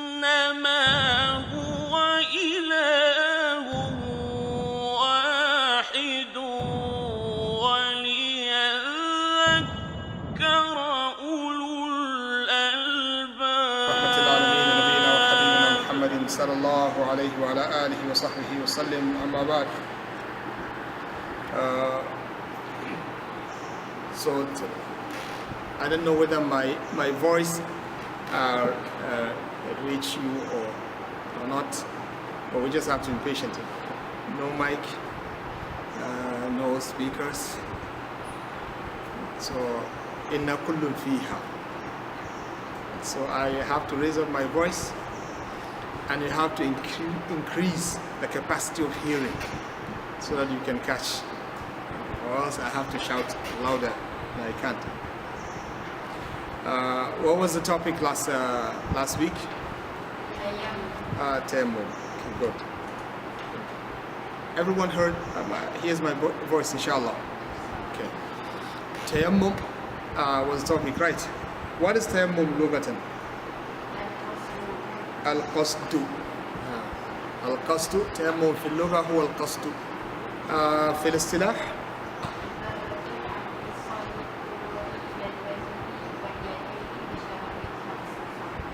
أنما هو إله واحد وليذكر أولو الألباب. رحمة العالمين نبينا وحبيبنا محمد صلى الله عليه وعلى آله وصحبه وسلم. أما بعد. I don't know whether my voice reach you or not, but we just have to be patient. No mic, no speakers. So inna kullun fiha. So I have to raise up my voice, and you have to increase the capacity of hearing so that you can catch, or else I have to shout louder than I can't. What was the topic last week? Tayammum. Okay, good. Everyone heard? Here's my voice, inshallah. Okay. Tayammum was the topic, right? What is tayammum lugatan? Al-Qasdu. Al-Qasdu. Tayammum في اللغة هو القصد. في الاصطلاح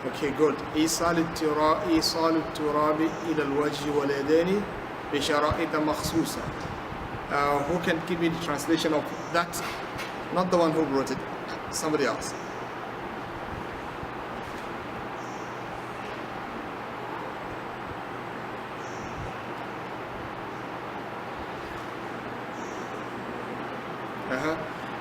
Okay, good. إيصال التراب إلى الوجه واليدين بشرائط مخصوصة. Who can give me the translation of that? Not the one who wrote it, somebody else.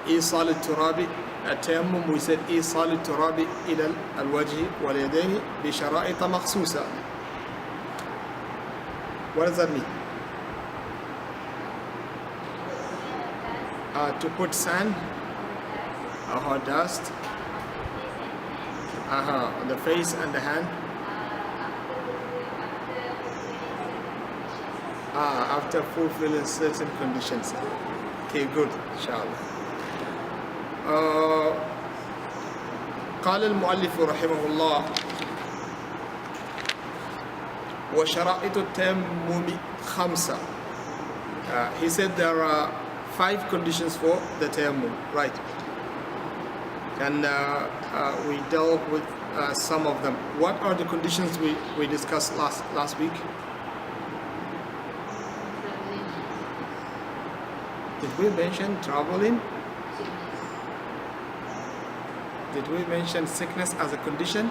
إيصال التراب. التيمم we said إيصال التراب إلى الوجه واليدين بشرائط مخصوصة. What does that mean? To put sand or dust on the face and the hand after fulfilling certain conditions. Okay, good, inshallah. قال المؤلف رحمه الله وشرائط التيمم خمسة. He said there are 5 conditions for the tayammum, right? And we dealt with some of them. What are the conditions we discussed last week? Did we mention traveling? Did we mention sickness as a condition?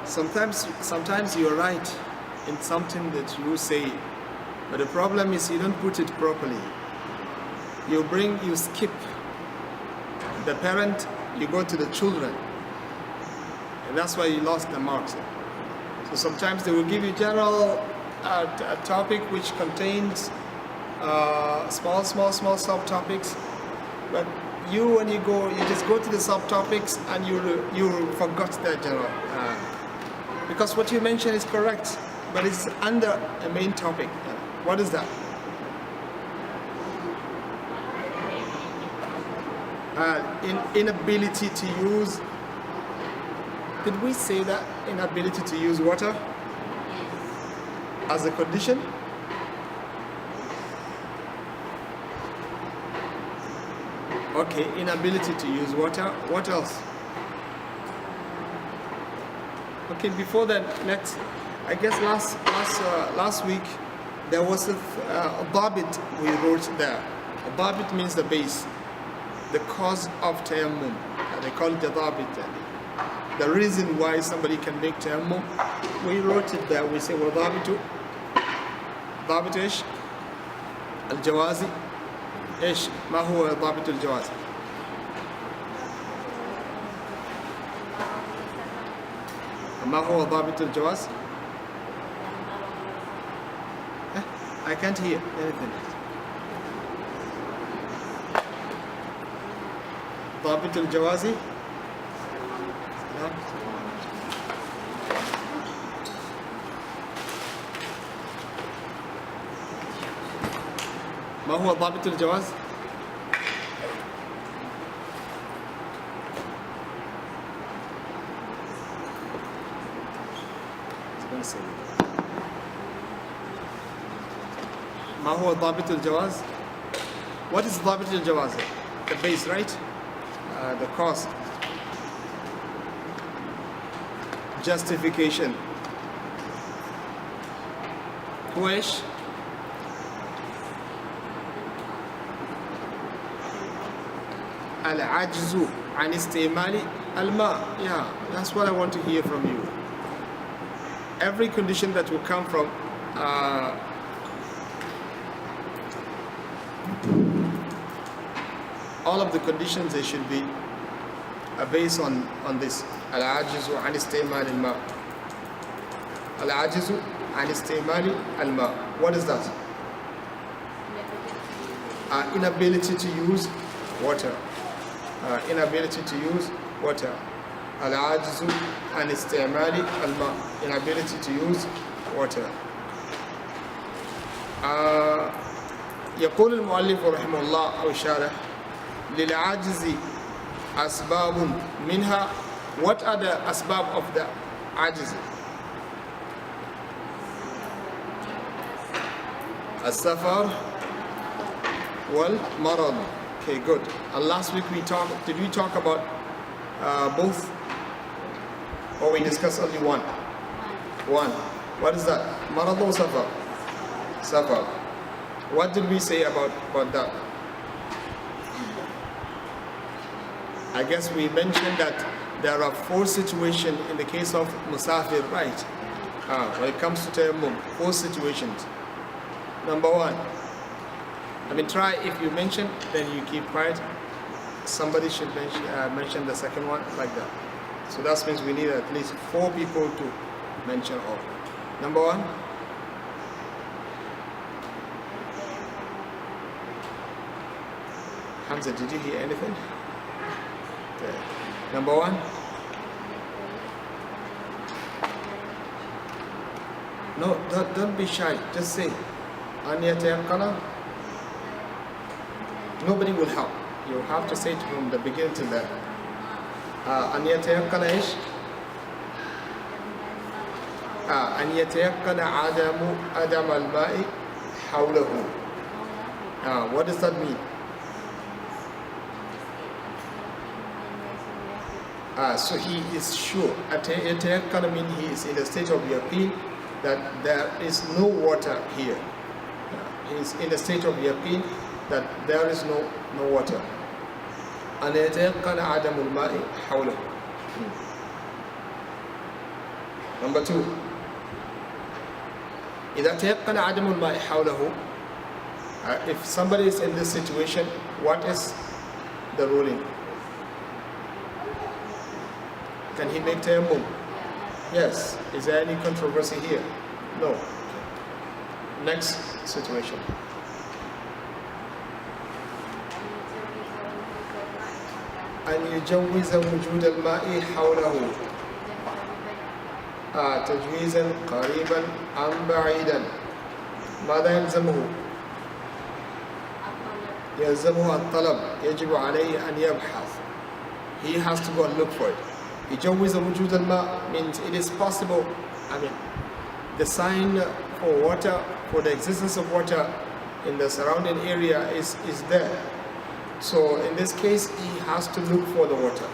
Sometimes you're right in something that you say, but the problem is you don't put it properly. You skip the parent, you go to the children, and that's why you lost the marks. So sometimes they will give you general a topic which contains small subtopics, but when you go, you just go to the subtopics and you forgot the general. Because what you mentioned is correct, but it's under a main topic. What is that? Inability to use. Did we say that inability to use water as a condition? Okay, inability to use water. What else? Okay, before that, I guess last week there was a dhabit we wrote there. A dhabit means the base, the cause of tayammum. They call it the dhabit. The reason why somebody can make tayammum, we wrote it there. We say, well, dhabit إيش؟ الجوازي إيش؟ ما هو ضابط الجواز؟ ما هو ضابط الجواز؟ I can't hear anything. ضابط الجوازي؟ ما هو ضابط الجواز؟ ما هو ضابط الجواز? What is ضابط الجواز? The base, right? The cause. Justification. هو ايش؟ العجز عن استعمال الماء. Yeah, that's what I want to hear from you. Every condition that will come from all of the conditions, they should be based on this. العجز عن استعمال الماء. العجز عن استعمال الماء. What is that? Inability to use water. Inability to use water. العجز عن استعمال الماء. Inability to use water. يقول المؤلف رحمه الله أو الشارح للعجز أسباب منها. What are the أسباب of the عجز? السفر والمرض. Okay, good. And last week did we talk about both, or we discussed only one? One. What is that? مرض or سفر? Safar. What did we say about that? I guess we mentioned that there are 4 situations in the case of musafir, right? When it comes to tayammum, 4 situations. Number 1. Try, if you mention, then you keep quiet. Somebody should mention the second one, like that. So that means we need at least 4 people to mention all. Number 1. Hamza, did you hear anything? Okay. Number 1. No, don't be shy. Just say, أن يتيقن. Nobody will help. You have to say it from the beginning to the end. أن يتيقن إيش؟ أن يتيقن عدم الماء حوله. What does that mean? So he is sure. يتيقن means he is in a state of yaqeen that there is no water here. He is in a state of yaqeen that there is no water. أن يتيقن عدم الماء حوله. Number 2. إذا تيقن عدم الماء حوله, if somebody is in this situation, what is the ruling? Can he make tayammum? Yes. Is there any controversy here? No. Next situation. أن يجوز وجود الماء حوله تجويزا قريبا أم بعيدا. ماذا يلزمه؟ يلزمه الطلب. يجب عليه أن يبحث. He has to go and look for it. يجوز وجود الماء means it is possible. The sign for water, for the existence of water in the surrounding area is there. So in this case, he has to look for the water.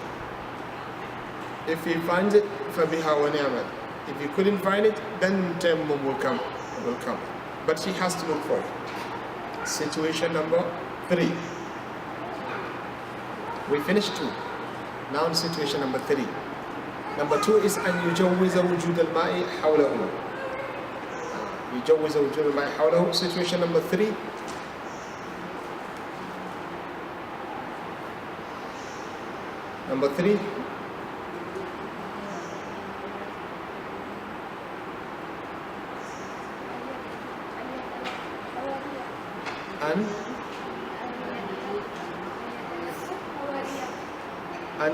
If he finds it, فَبِهَا وَنِعْمَةً. If he couldn't find it, then tayammum will come. But he has to look for it. Situation number 3. We finished 2. Now situation number 3. Number 2 is أن يجوز وجود الماء حوله. يجوز وجود الماء حوله. Situation number 3. Number 3. أن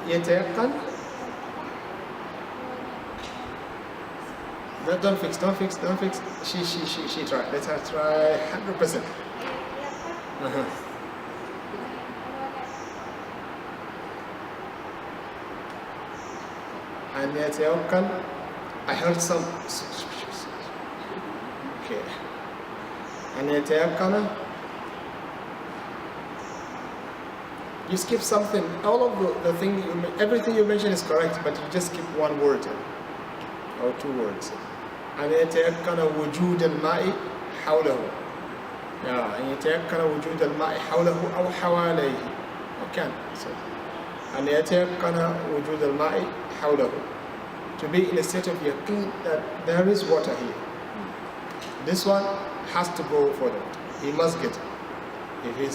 يتيقن. Don't fix. She tried. Let her try 100%. And يتيقن, I heard some. Okay. And يتيقن, you skip something. All of the thing, everything you mention is correct, but you just skip one word or two words. أن يتيقن وجود الماء حوله. أن يتيقن وجود الماء حوله أو حواليه. Okay. So, أن يتيقن وجود الماء حوله. To be in a state of yaqeen that there is water here. This one has to go for it. He must get it. If he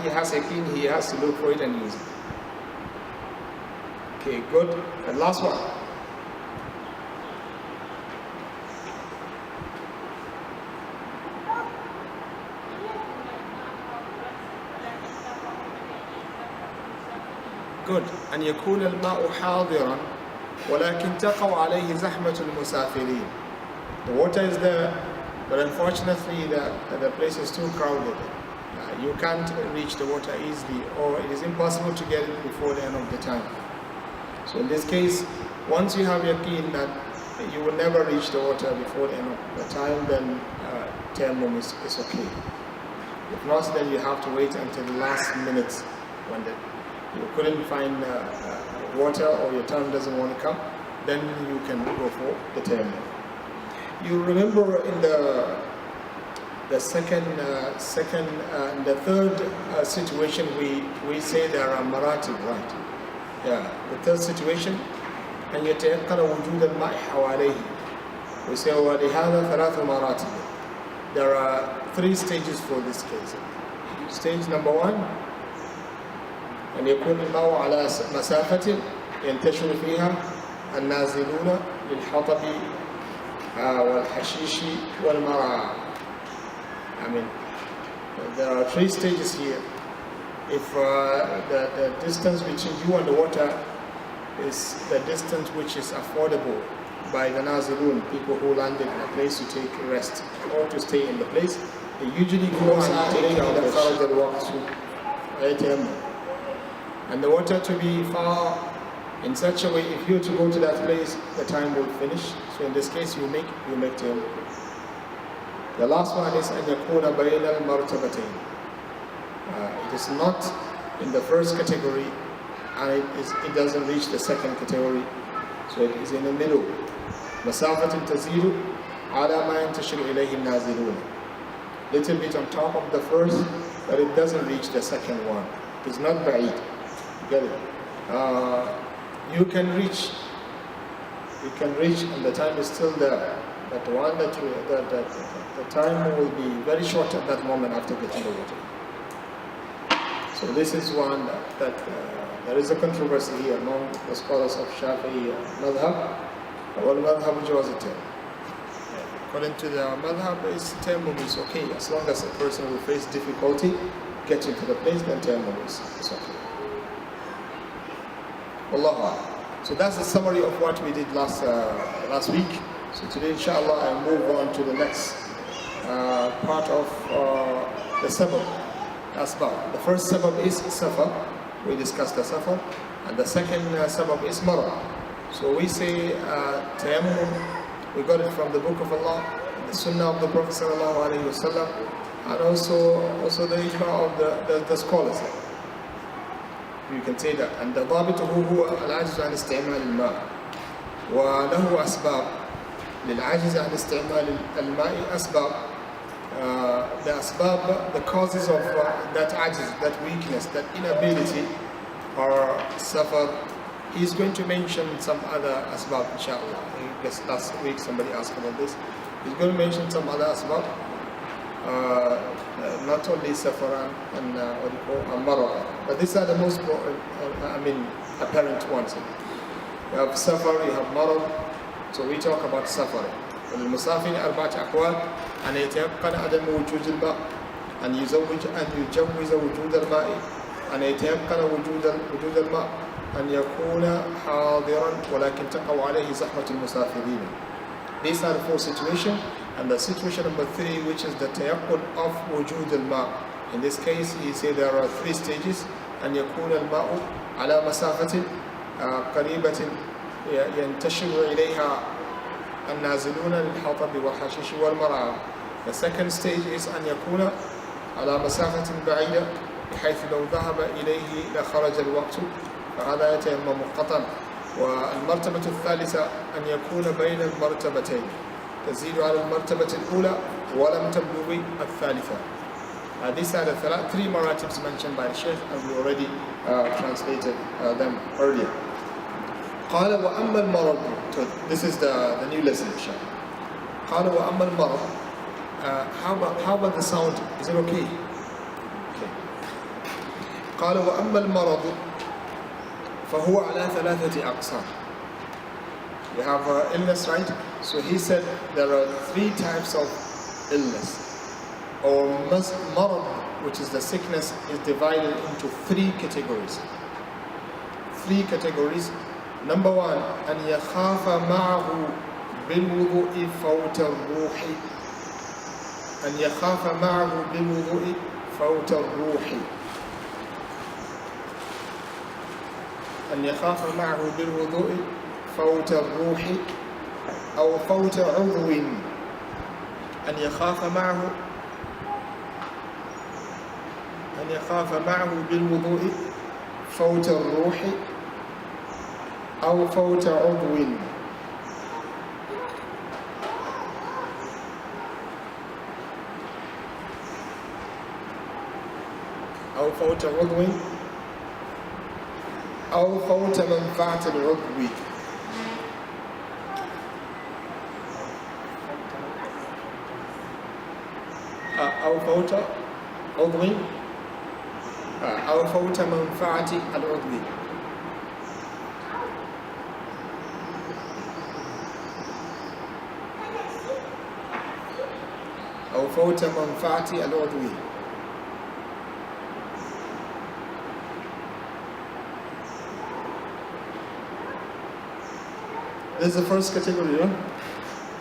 has yaqeen, he has to look for it and use it. Okay, good. And last one. Good. أن يكون الماء حاضرا ولكن تقع عليه زحمة المسافرين. The water is there, but unfortunately the place is too crowded. You can't reach the water easily, or it is impossible to get it before the end of the time. So in this case, once you have yaqeen that you will never reach the water before the end of the time, then tayammum is okay. If not, then you have to wait until the last minutes when you couldn't find water or your time doesn't want to come, then you can go for the tayammum. You remember in the third situation we say there are maratib, right? Yeah, the third situation, and يتيقن وجود الماء حواليه. We say ولهذا ثلاث مراتب. There are three stages for this case. Stage number one, أن يكون الماء على مسافة ينتشر فيها النازلون للحطب والحشيش والمرعى. I mean, there are three stages here. If the distance between you and the water is the distance which is affordable by the nazilun, people who landed in a place to take rest or to stay in the place, they usually go and take the farajal walk through. And the water to be far in such a way, if you were to go to that place, the time will finish. So in this case, you make tayammum. The last one is أن يكون بين المرتبتين. It is not in the first category, and it doesn't reach the second category. So it is in the middle. مسافة تزيد على ما ينتشر إليه النازلون. Little bit on top of the first, but it doesn't reach the second one. It's not ba'id. Get it? You can reach, and the time is still there. But the one the time will be very short at that moment after getting the water. So this is one that there is a controversy here among the scholars of Shafi'i madhab. Or madhab jawaz. According to the madhab, tayammum is okay as long as a person will face difficulty getting to the place. Then tayammum is okay. Wallahu. So that's the summary of what we did last week. So today, inshallah, I move on to the next part of the sabab, asbab. The first sabab is safar. We discussed the safar. And the second sabab is marad. So we say tayammum, we got it from the book of Allah, the sunnah of the Prophet sallallahu alaihi wasallam, and also the ijma of the scholars. You can say that. And the ضابطه هو العجز عن استعمال الماء وله أسباب. للعجز عن استعمال الماء أسباب. The asbab, the causes of that ajiz, that weakness, that inability or suffer. He's going to mention some other asbab, inshallah. I guess last week somebody asked about this. He's going to mention some other asbab. Not only safar and marad, but these are the most apparent ones. You have safar, you have marad. So we talk about safar. المسافر أربعة أقوال: أن يتيقن عدم وجود الماء، أن يجوز وجود الماء، أن يتيقن وجود الماء، أن يكون حاضرا ولكن تقع عليه زحمة المسافرين. These are the four situations. And the situation number 3, which is the tayaqqun of wujud al-ma, In this case, he said there are three stages. أن يكون الماء على مسافة قريبة ينتشر إليها النازلون للحطب والحشيش والمرعى. The second stage is أن يكون على مسافة بعيدة بحيث لو ذهب إليه لخرج الوقت، فهذا يتيمم قطعا. والمرتبة الثالثة أن يكون بين المرتبتين، تزيد على المرتبة الأولى ولم تبلغ الثالثة. These are the three maratibs mentioned by the Sheikh, and we already translated them earlier. قال وأما المرض. So this is the new lesson, inshallah. قال وأما المرض. How about the sound? Is it okay? Okay. قال وأما المرض فهو على ثلاثة أقسام. You have illness, right? So he said there are three types of illness. Or marad, which is the sickness, is divided into three categories. Three categories. Number one, أن يخاف معه بالوضوء فوت الروح. أن يخاف معه بالوضوء فوت الروح. أن يخاف معه بالوضوء فوت الروح أو فوت عضو. أن يخاف معه بالوضوء فوت الروح أو فوت عضو. أو فوت عضو أو فوت منفعة العضو. أو فوت عضو أو فوت منفعة العضو. أو فوت منفعة العضو. This is the first category. Yeah?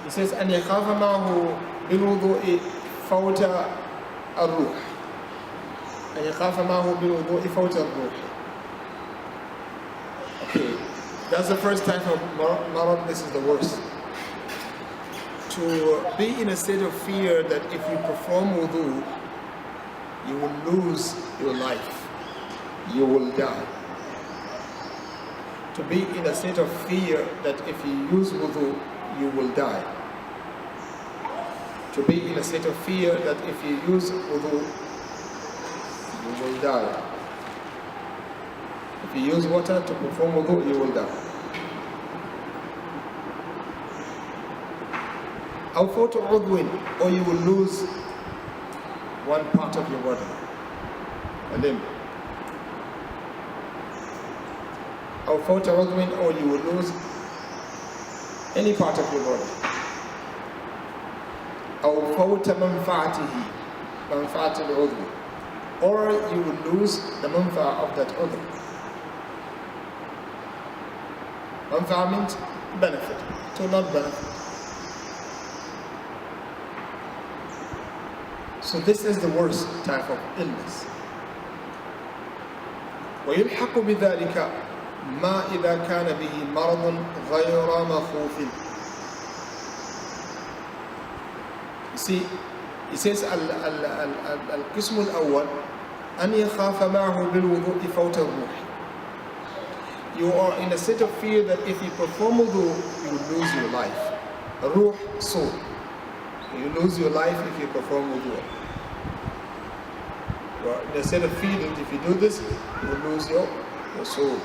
He says أن يخاف معه بالوضوء فوت الروح. أن يخاف معه بالوضوء فوت الروح. Okay, that's the first type of marad. This is the worst. To be in a state of fear that if you perform wudu, you will lose your life, you will die. To be in a state of fear that if you use wudu, you will die. To be in a state of fear that if you use wudu, you will die. If you use water to perform wudu, you will die. أو فوت عضو, or you will lose one part of your body, a limb. أو فوت عضو, or you will lose any part of your body. أو فوت منفعته, منفعة العضو, or you will lose the manfa'a of that عضو. Manfa'a means benefit, to not benefit. So this is the worst type of illness. ويلحق بذلك ما إذا كان به مرض غير مخوف. You see, he says القسم الأول أن يخاف معه بالوضوء فوت الروح. You are in a state of fear that if you perform wudu, you will lose your life. Ruh, soul. You lose your life if you perform wudu. You are in a state of fear that if you do this, you will lose your soul.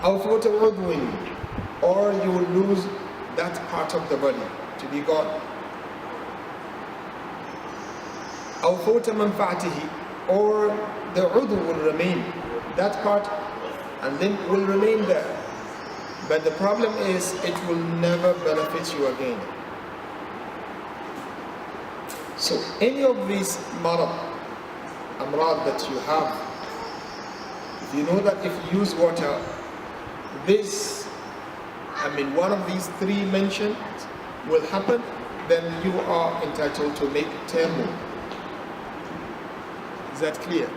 أو فوت عضو, or you will lose that part of the body to be gone. أو فوت منفعته, or the عضو will remain, that part and limb will remain there. But the problem is it will never benefit you again. So any of these amrad that you have, if you know that if you use water, one of these three mentioned will happen, then you are entitled to make tayammum. Is that clear?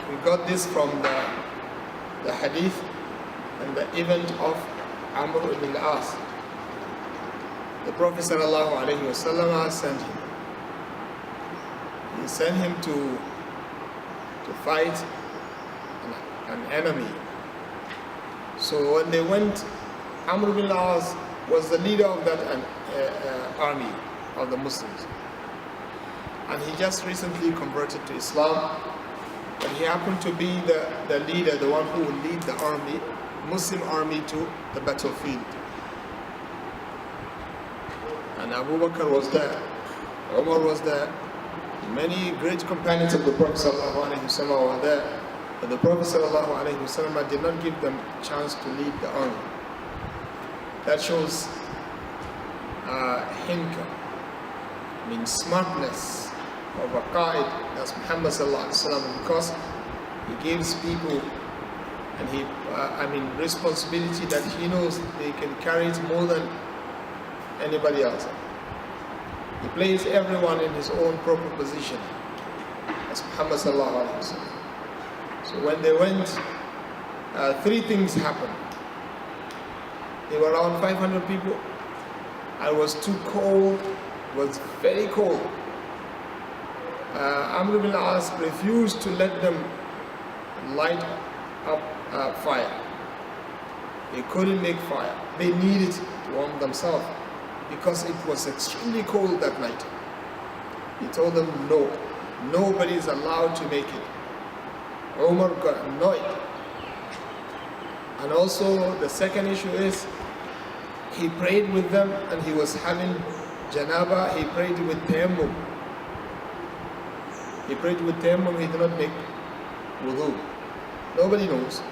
We got this from the hadith and the event of Amr ibn al-As. The Prophet ﷺ sent him. He sent him to fight an enemy. So when they went, Amr ibn al-As was the leader of that army of the Muslims. And he just recently converted to Islam. And he happened to be the leader, the one who would lead the army, Muslim army, to the battlefield. And Abu Bakr was there, Umar was there, many great companions of the Prophet ﷺ were there. But the Prophet ﷺ did not give them a chance to lead the army. That shows hinka, means smartness of a qa'id, that's Muhammad ﷺ, because he gives people and responsibility that he knows they can carry it more than anybody else. He places everyone in his own proper position, as Muhammad ﷺ. So when they went, three things happened. They were around 500 people. And it was too cold, it was very cold. Amr ibn al-As refused to let them light up fire. They couldn't make fire. They needed to warm themselves because it was extremely cold that night. He told them no, nobody is allowed to make it. Umar got annoyed. And also the second issue is, he prayed with them and he was having janaba. He prayed with tayammum. He prayed with tayammum, he did not make wudu. Nobody knows.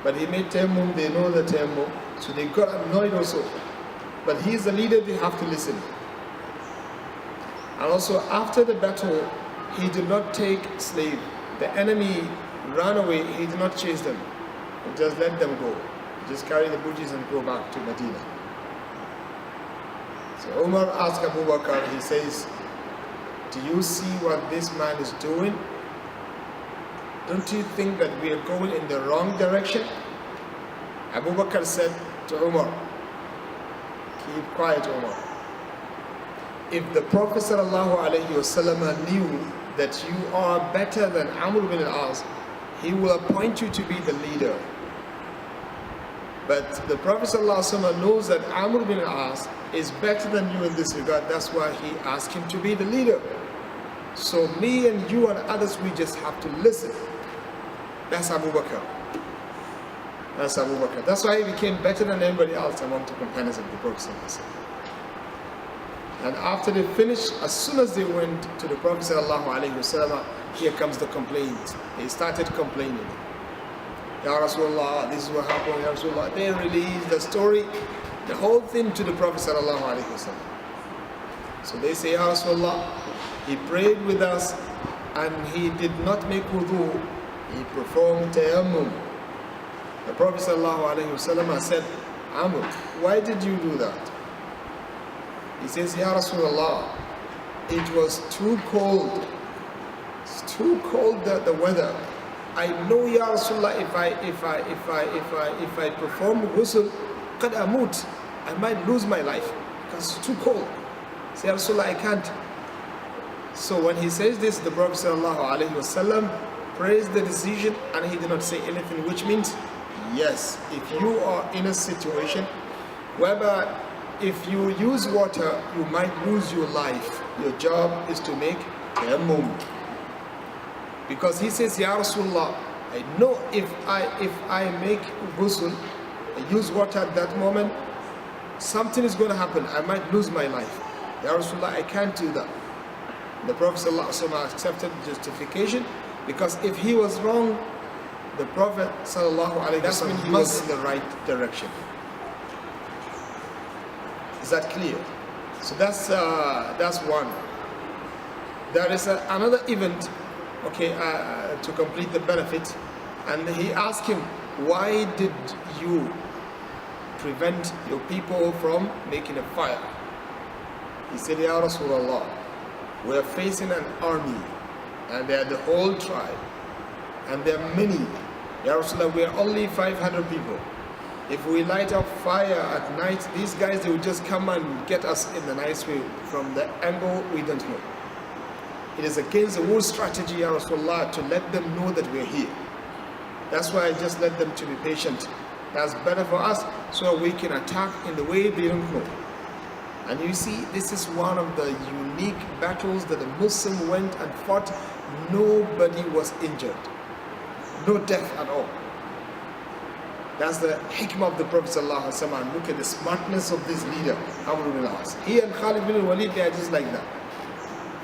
But he made tayammum, they know the tayammum. So they got annoyed also. But he's the leader, they have to listen. And also after the battle, he did not take slave. The enemy ran away, he did not chase them. He just let them go. He just carry the booties and go back to Medina. So Umar asked Abu Bakr, he says, do you see what this man is doing? Don't you think that we are going in the wrong direction? Abu Bakr said to Umar, keep quiet, Umar. If the Prophet ﷺ knew that you are better than Amr ibn al-As, he will appoint you to be the leader. But the Prophet ﷺ knows that Amr ibn al-As is better than you in this regard. That's why he asked him to be the leader. So me and you and others, we just have to listen. That's Abu Bakr. That's Abu Bakr. That's why he became better than anybody else among the companions of the Prophet ﷺ. And after they finished, as soon as they went to the Prophet ﷺ, here comes the complaint. They started complaining. Ya Rasulullah, this is what happened, Ya Rasulullah. They released the story, the whole thing to the Prophet ﷺ. So they say, Ya Rasulullah, he prayed with us and he did not make wudu, he performed tayammum. The Prophet ﷺ said, Amr, why did you do that? He says, Ya Rasulullah, it was too cold. It's too cold, the weather. I know, Ya Rasulullah, if I perform ghusl, qad amut, I might lose my life because it's too cold. Say, Ya Rasulullah, I can't. So when he says this, the Prophet ﷺ praised the decision and he did not say anything, which means, yes, if you are in a situation whereby if you use water, you might lose your life. Your job is to make tayammum. Because he says, Ya Rasulullah, I know if I make ghusl, I use water at that moment, something is going to happen. I might lose my life. Ya Rasulullah, I can't do that. The Prophet ﷺ accepted justification because if he was wrong, the Prophet ﷺ, that's when he was in the right direction. Is that clear? So that's one. There is another event, okay, to complete the benefit, and he asked him, why did you prevent your people from making a fire? He said, Ya Rasulullah, we are facing an army and they are the whole tribe, and there are many. Ya Rasulullah, we are only 500 people. If we light up fire at night, these guys, they will just come and get us in the nice way from the angle we don't know. It is against the whole strategy, Ya Rasulullah, to let them know that we are here. That's why I just let them to be patient. That's better for us, so we can attack in the way they don't know. And you see, this is one of the unique battles that the Muslim went and fought. Nobody was injured. No death at all. That's the hikmah of the Prophet ﷺ. Look at the smartness of this leader, Amr bin al-As. He and Khalid bin al-Walid, they are just like that.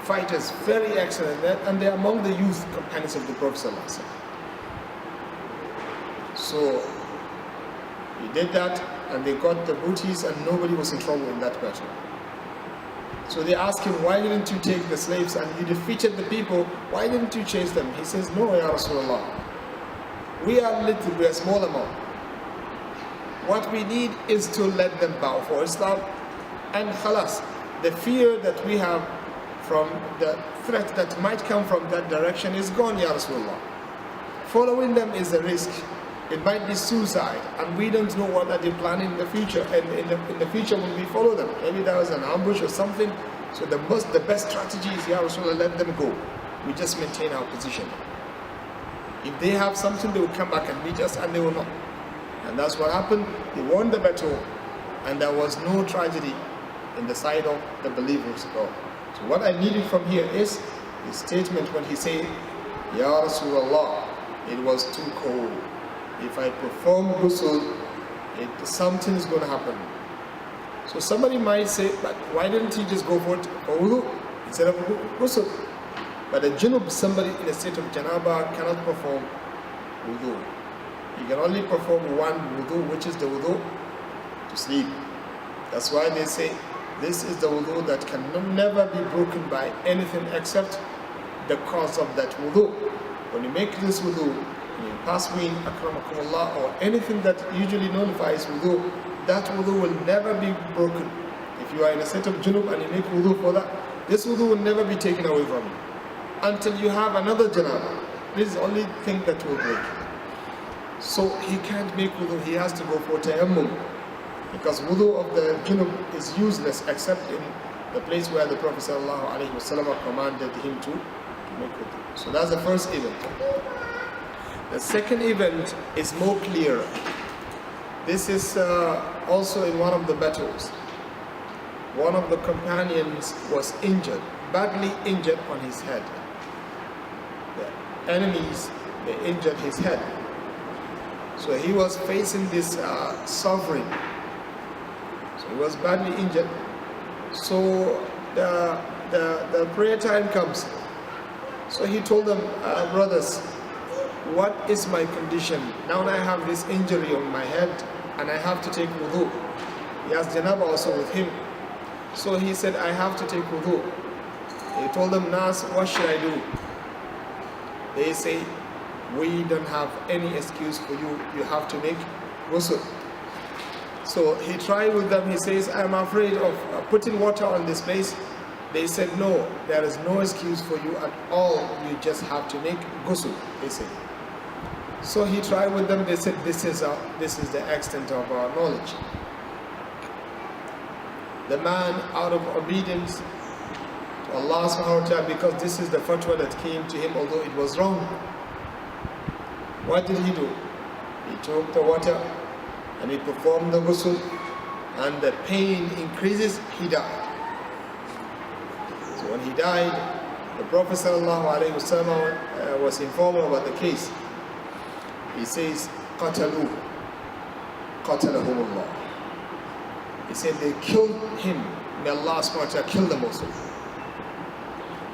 Fighters, very excellent, and they are among the youth companions of the Prophet ﷺ. So, he did that, and they got the booties, and nobody was in trouble in that battle. So they asked him, why didn't you take the slaves, and you defeated the people, why didn't you chase them? He says, no, Ya Rasulullah. We are little, we are small amount. What we need is to let them bow for Islam, and khalas, the fear that we have from the threat that might come from that direction is gone, Ya Rasulullah. Following them is a risk. It might be suicide, and we don't know what are they planning in the future. And in the future, when we follow them, maybe there was an ambush or something. So the best strategy is, Ya Rasulullah, let them go. We just maintain our position. If they have something, they will come back and meet us, and they will not. And that's what happened. They won the battle, and there was no tragedy in the side of the believers at all. So what I needed from here is his statement when he said, Ya Rasulullah, it was too cold. If I perform ghusl, something is going to happen. So somebody might say, but why didn't he just go for wudu instead of ghusl? But a junub, somebody in a state of janaba, cannot perform wudu. You can only perform one wudu, which is the wudu to sleep. That's why they say this is the wudu that can never be broken by anything except the cause of that wudu. When you make this wudu, you pass wind, akramakumullah, or anything that usually nullifies wudu, that wudu will never be broken. If you are in a state of junub and you make wudu for that, this wudu will never be taken away from you until you have another janaba. This is the only thing that will break. So he can't make wudu, he has to go for tayammum, because wudu of the junub is useless except in the place where the Prophet ﷺ commanded him to make wudu. So that's the first event. The second event is more clear. This is also in one of the battles. One of the companions was injured, badly injured on his head. The enemies, they injured his head. So he was facing this sovereign. So he was badly injured. So the prayer time comes. So he told them, brothers, what is my condition? Now I have this injury on my head and I have to take wudu. He has janaba also with him. So he said, I have to take wudu. He told them, Nas, what should I do? They say, we don't have any excuse for you. You have to make ghusl. So he tried with them. He says, I'm afraid of putting water on this place. They said, no, there is no excuse for you at all. You just have to make ghusl, they said. So he tried with them. They said, this is the extent of our knowledge. The man, out of obedience to Allah subhanahu wa ta'ala, because this is the fatwa that came to him, although it was wrong, what did he do? He took the water and he performed the ghusl, and the pain increases, he died. So when he died, the Prophet ﷺ was informed about the case. He says, قَتَلُوهُ قَتَلَهُمُ اللَّهُ. He said they killed him. May Allah subhanahu wa ta'ala kill them also.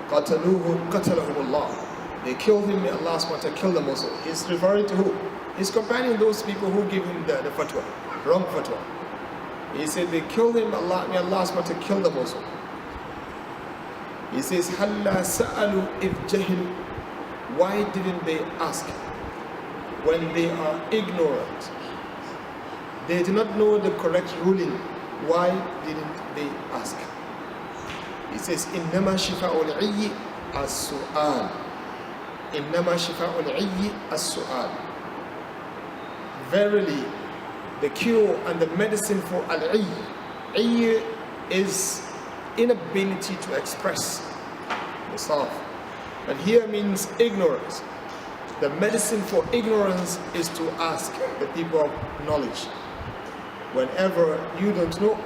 قَتَلُوهُ قَتَلَهُمُ اللَّهُ. They killed him, may Allah subhanahu wa ta'ala kill them also. He's referring to who? His companion, those people who gave him the fatwa, wrong fatwa. He said they killed him, may Allah subhanahu wa ta'ala kill them also. He says, هَلَّا سَأَلُوا إِذْ جَهِلُوا. Why didn't they ask when they are ignorant? They do not know the correct ruling. Why didn't they ask? He says, إِنَّمَا شِفَاءُ الْعِيِّ السُّؤَالِ. إِنَّمَا شِفَاءُ الْعِيِّ السُّؤَالِ. Verily, the cure and the medicine for al-'iyy. 'Iyy is inability to express yourself. And here means ignorance. The medicine for ignorance is to ask the people of knowledge. Whenever you don't know,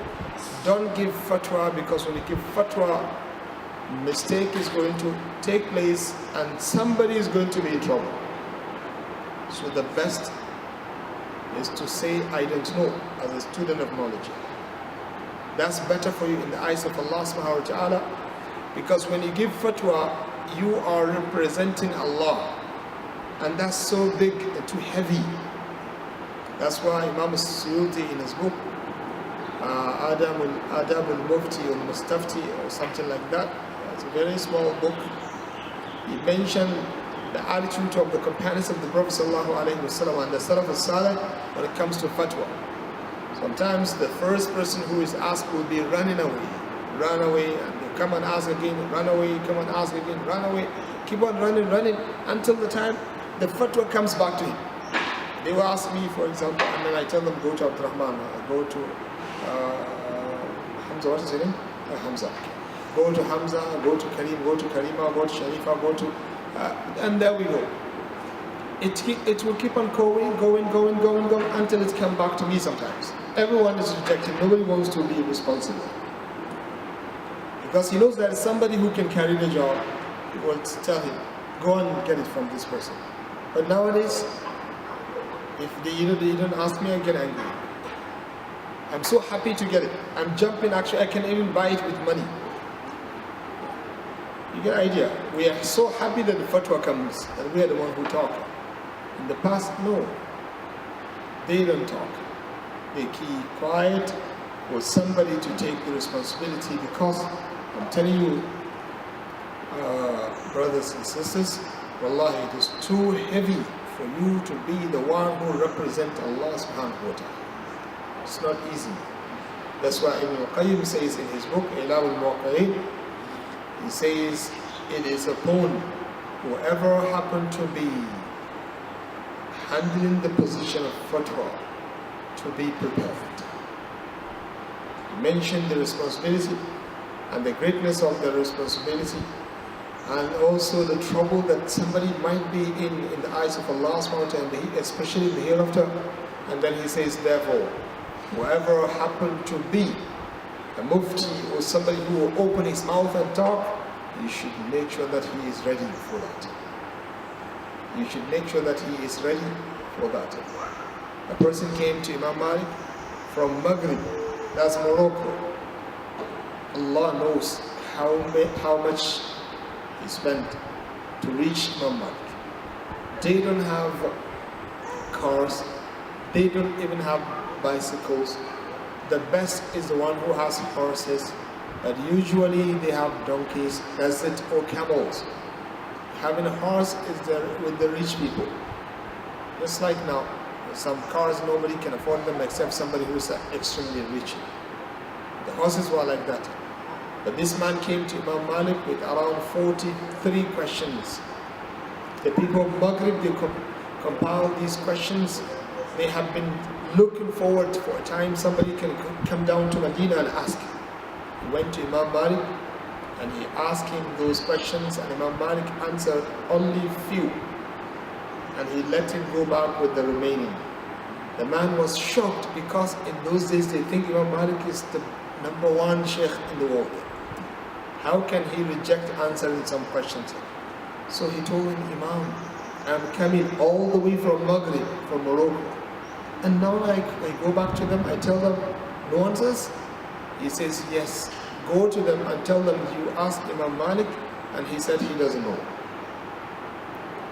don't give fatwa, because when you give fatwa, mistake is going to take place and somebody is going to be in trouble. So the best is to say, I don't know, as a student of knowledge. That's better for you in the eyes of Allah subhanahu wa ta'ala, because when you give fatwa, you are representing Allah, and that's so big and too heavy. That's why Imam Suyuti in his book, Adab al-Mufti al-Mustafti, or something like that, it's a very small book, he mentioned the attitude of the companions of the Prophet sallallahu alaihi wasallam and the Salaf al-Salih when it comes to fatwa. Sometimes the first person who is asked will be running away, and they come and ask again, run away, come and ask again, run away, keep on running until the time the fatwa comes back to him. They will ask me, for example, and then I tell them, go to Abdurrahman, go to Hamza, what is his name? Hamza. Go to Hamza, go to Karim, go to Karima, go to Sharifa, go to, and there we go. It will keep on going until it comes back to me sometimes. Everyone is rejected, nobody wants to be responsible. Because he knows there is somebody who can carry the job. He will tell him, go and get it from this person. But nowadays, if you don't ask me, I get angry. I'm so happy to get it. I'm jumping, actually, I can even buy it with money. You get the idea? We are so happy that the fatwa comes, and we are the one who talk. In the past, no. They don't talk. They keep quiet for somebody to take the responsibility, because I'm telling you, brothers and sisters, wallahi, it is too heavy for you to be the one who represents Allah subhanahu wa ta'ala. It's not easy. That's why Ibn al-Qayyim says in his book, Ilam al-Muwaqqi'in, he says, it is upon whoever happened to be handling the position of fatwa to be prepared. He mentioned the responsibility and the greatness of the responsibility, and also the trouble that somebody might be in the eyes of Allah subhanahu wa ta'ala, especially in the hereafter. And then he says, therefore, whoever happened to be a mufti or somebody who will open his mouth and talk, you should make sure that he is ready for that. You should make sure that he is ready for that. A person came to Imam Malik from Maghrib, that's Morocco. Allah knows how much he spent to reach Imam Malik. They don't have cars, they don't even have bicycles. The best is the one who has horses, but usually they have donkeys, that's it, or camels. Having a horse is there with the rich people. Just like now, some cars nobody can afford them except somebody who is extremely rich. The horses were like that. But this man came to Imam Malik with around 43 questions. The people of Maghrib, they compiled these questions. They have been looking forward for a time somebody can come down to Medina and ask. He went to Imam Malik and he asked him those questions, and Imam Malik answered only few, and he let him go back with the remaining. The man was shocked, because in those days they think Imam Malik is the #1 sheikh in the world. How can he reject answering some questions? So he told him, Imam, I'm coming all the way from Maghrib, from Morocco, and now I go back to them, I tell them, no answers? He says, yes, go to them and tell them you asked Imam Malik, and he said he doesn't know.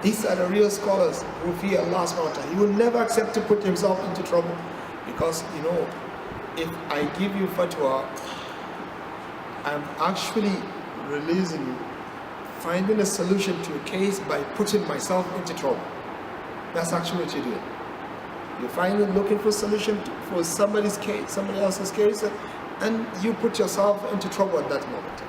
These are the real scholars who fear Allah subhanahu wa ta'ala. He will never accept to put himself into trouble, because, you know, if I give you fatwa, I'm actually releasing you, finding a solution to a case by putting myself into trouble. That's actually what you're doing. You're finally looking for a solution for somebody's case, somebody else's case, and you put yourself into trouble at that moment.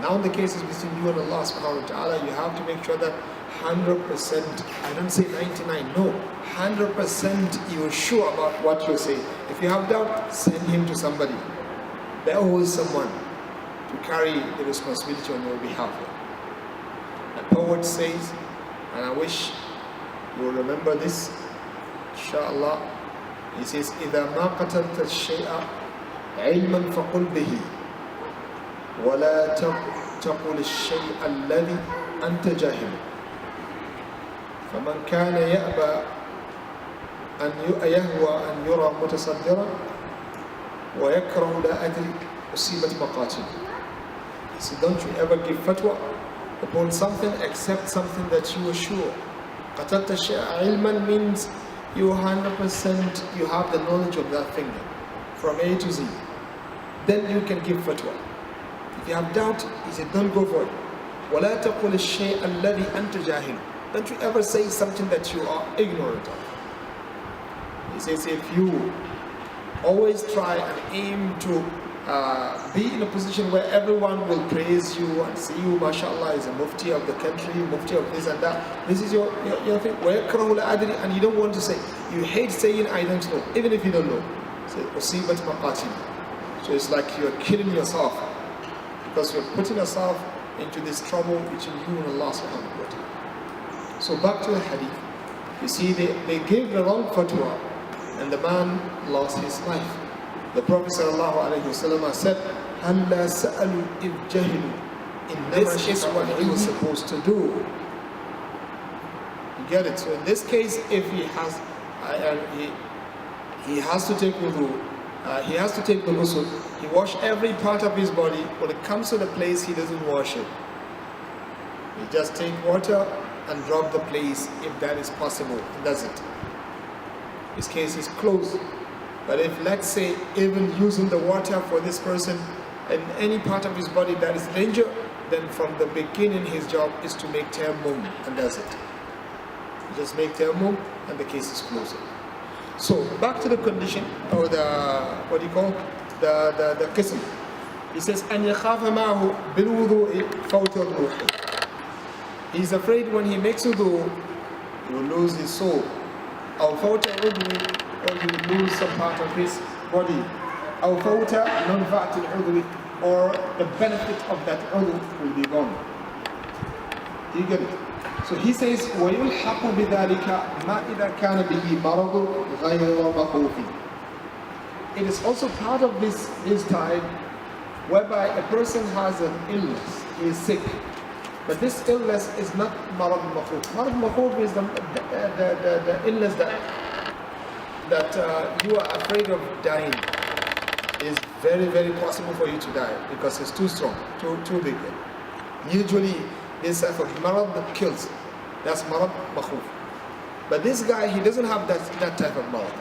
Now the case is between you and Allah subhanahu wa ta'ala. You have to make sure that 100%, I don't say 99, no, 100% you're sure about what you say. If you have doubt, send him to somebody. There always someone to carry the responsibility on your behalf. The poet says, and I wish you will remember this, inshallah, he says, إِذَا مَا قَتَلْتَ الشَّيْءَ عِلْمًا فَقُلْ بِهِ وَلَا تَقُلِ الشَّيْءَ الَّذِي أَنْتَ جَاهِلٌ فَمَنْ كَانَ يَأْبَى أن يهوى أن يرى متصدرا ويكره لا أدري أصيبت مقاتل. He said, don't you ever give fatwa upon something except something that you are sure. قتلت الشيء علما means you 100% you have the knowledge of that thing from A to Z. Then you can give fatwa. If you have doubt, he said, don't go for it. ولا تقل الشيء الذي أنت جاهل. Don't you ever say something that you are ignorant of. He says, if you always try and aim to be in a position where everyone will praise you and see you, mashallah, is a mufti of the country, mufti of this and that, this is your thing. And you don't want to say, you hate saying, I don't know, even if you don't know. Say, so it's like you're killing yourself, because you're putting yourself into this trouble between you and Allah subhanahu wa ta'ala. So back to the hadith. You see, they gave the wrong fatwa, and the man lost his life. The Prophet ﷺ said, "Allah sa'alu if jahilu." In this is what he was supposed to do. You get it? So in this case, if he has, he has to take wudu, he has to take the ghusl. He wash every part of his body. When it comes to the place, he doesn't wash it. He just take water and drop the place if that is possible. And that's it. His case is closed. But if, let's say, even using the water for this person in any part of his body that is danger, then from the beginning his job is to make tayammum, and that's it. You just make tayammum and the case is closed. So back to the condition, or the, what do you call, the qism. He says, أن يخاف معه بالوضوء فوت الروح. He's afraid when he makes wudu, he will lose his soul. أو فوت العضو, or he will lose some part of his body. أو فوت منفعة العضو, or the benefit of that udhu will be gone. Do you get it? So he says, وَيُلْحَقُ بِذَلِكَ مَا إِذَا كَانَ بِهِ مَرَضٌ غَيْرَ مَخُوفٍ. It is also part of this time whereby a person has an illness, he is sick. But this illness is not marad makhuf. Marad makhuf is the illness that you are afraid of dying. It is very, very possible for you to die because it's too strong, too big. Usually this type of marad that kills. That's marad makhuf. But this guy, he doesn't have that type of marad.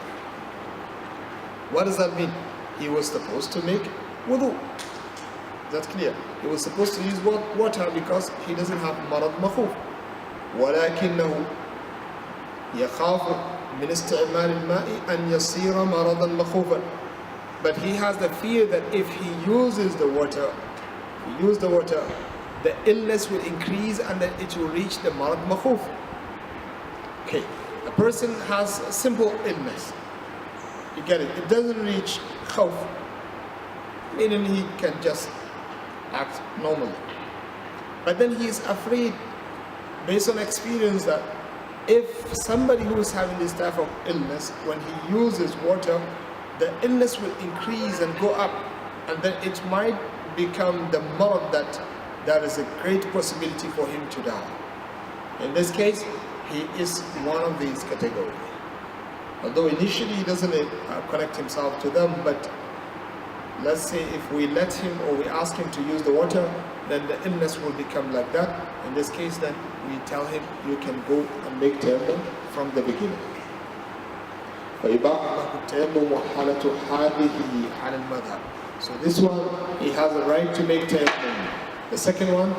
What does that mean? He was supposed to make wudu. That's clear. He was supposed to use water because he doesn't have marad makhuf. ولكنه يخاف من استعمال الماء أن يصير مرضا مخوفا. But he has the fear that if he uses the water, the illness will increase and then it will reach the marad makhuf. Okay, a person has a simple illness. You get it? It doesn't reach khawf, meaning he can just act normally. But then he is afraid, based on experience, that if somebody who is having this type of illness, when he uses water, the illness will increase and go up, and then it might become the marad that there is a great possibility for him to die. In this case, he is one of these categories. Although initially he doesn't connect himself to them, but let's say if we let him or we ask him to use the water, then the illness will become like that. In this case, then we tell him, you can go and make tayammum from the beginning. So this one, he has a right to make tayammum. The second one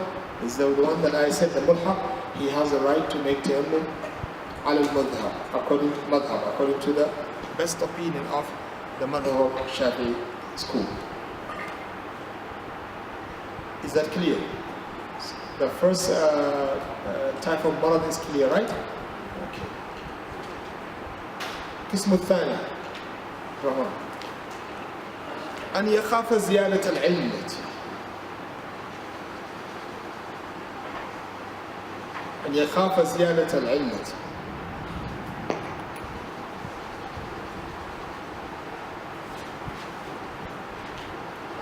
is the one that I said, the mulhaq, he has a right to make tayammum al-madhab, according to the best opinion of the madhab Shafi'i school. Is that clear? The first type of marad is clear, right? Okay. القسم الثاني أن يخاف زيادة العلة. أن يخاف زيادة العلة.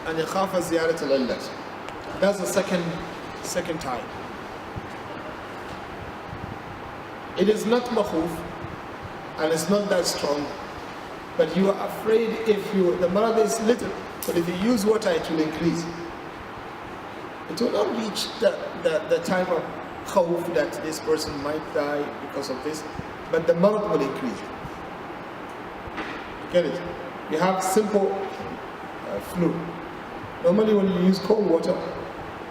أن يخاف زيادة العلة. That's the second type. It is not makhuf and it's not that strong, but you are afraid if the marad is little, but if you use water it will increase. It will not reach the type of khawf that this person might die because of this, but the marad will increase. Get it? You have simple flu. Normally when you use cold water,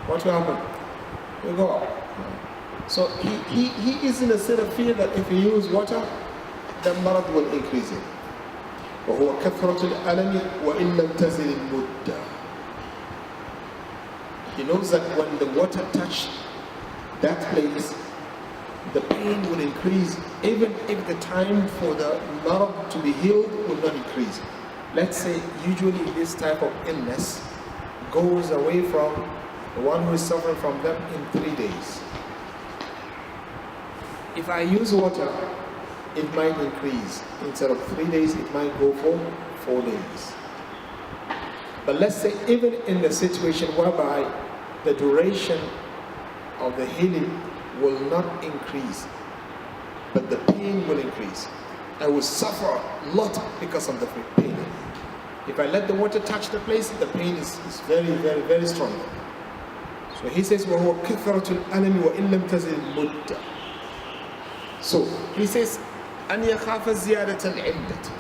what will happen? It will go up. So he is in a state of fear that if he uses water, the marad will increase it. وهو كثرة الألم وإن لم تزل المدة. He knows that when the water touches that place, the pain will increase, even if the time for the marad to be healed will not increase. Let's say usually this type of illness goes away from the one who is suffering from them in 3 days. If I use water, it might increase. Instead of 3 days, it might go for 4 days. But let's say even in the situation whereby the duration of the healing will not increase, but the pain will increase. I will suffer a lot because of the pain. If I let the water touch the place, the pain is very, very, very strong. So he says, وَهُوَ كَثْرَةُ الْأَلَمِ وَإِن لَمْ تَزِلْ الْمُدَّةِ. So he says, أَنْ يَخَافَ زِيَادَةَ الْعِلَّةِ.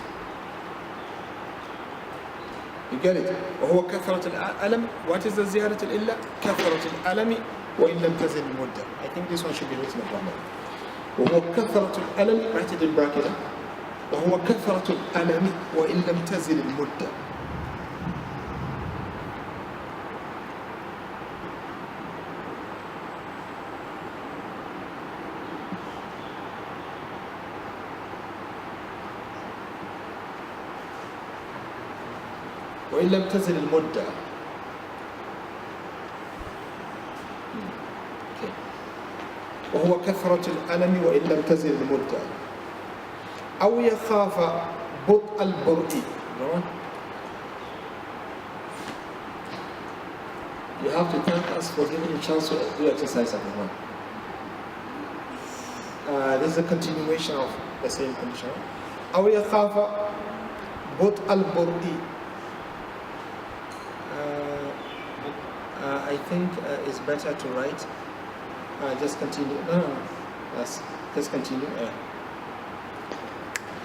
You get it? وَهُوَ كَثْرَةُ الْأَلَمِ. What is the زِيَادَةَ الْإِلَّةِ? كَثْرَةُ الْأَلَمِ وَإِن لَمْ تَزِلْ الْمُدَّةِ. I think this one should be written upon it. وَهُوَ كَثْرَةُ الْأَلَمِ. Write it in bracket. وهو كثرة الألم وإن لم تزل المدة. وإن لم تزل المدة. وهو كثرة الألم وإن لم تزل المدة. أو يخاف بطء البرء. You have to thank us for giving you a chance to do exercise at the moment. This is a continuation of the same condition. أو يخاف بطء البرء. I think it's better to write. Just continue. No. Just continue.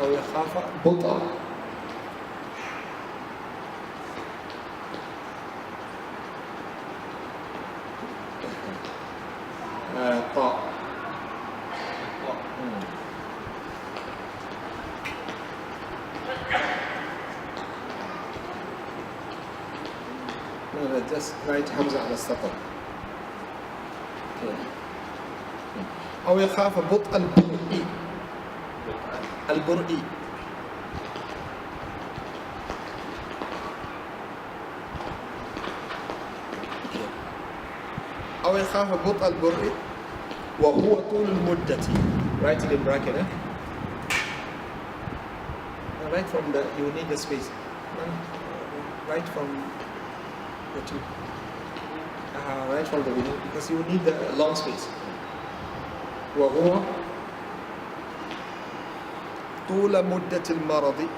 أو يخاف بطء. طاء. No, just write همزة على السطر. أو يخاف بطء البرء. البرء. أو يخاف بطء البرء وهو طول المدة. Write it in bracket. Right from the, you need the space. Right from the two. Right from the beginning, because you need the long space. وهو طول مدة المرض.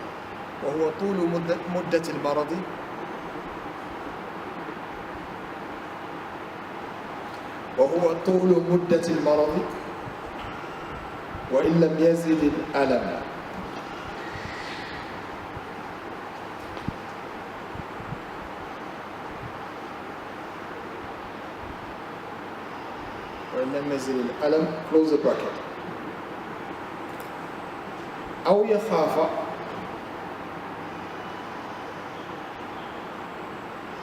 وهو طول مدة المرض. وهو طول مدة المرض وإن لم يزل الألم. وإن لم يزل الألم. Close the bracket. أو يخاف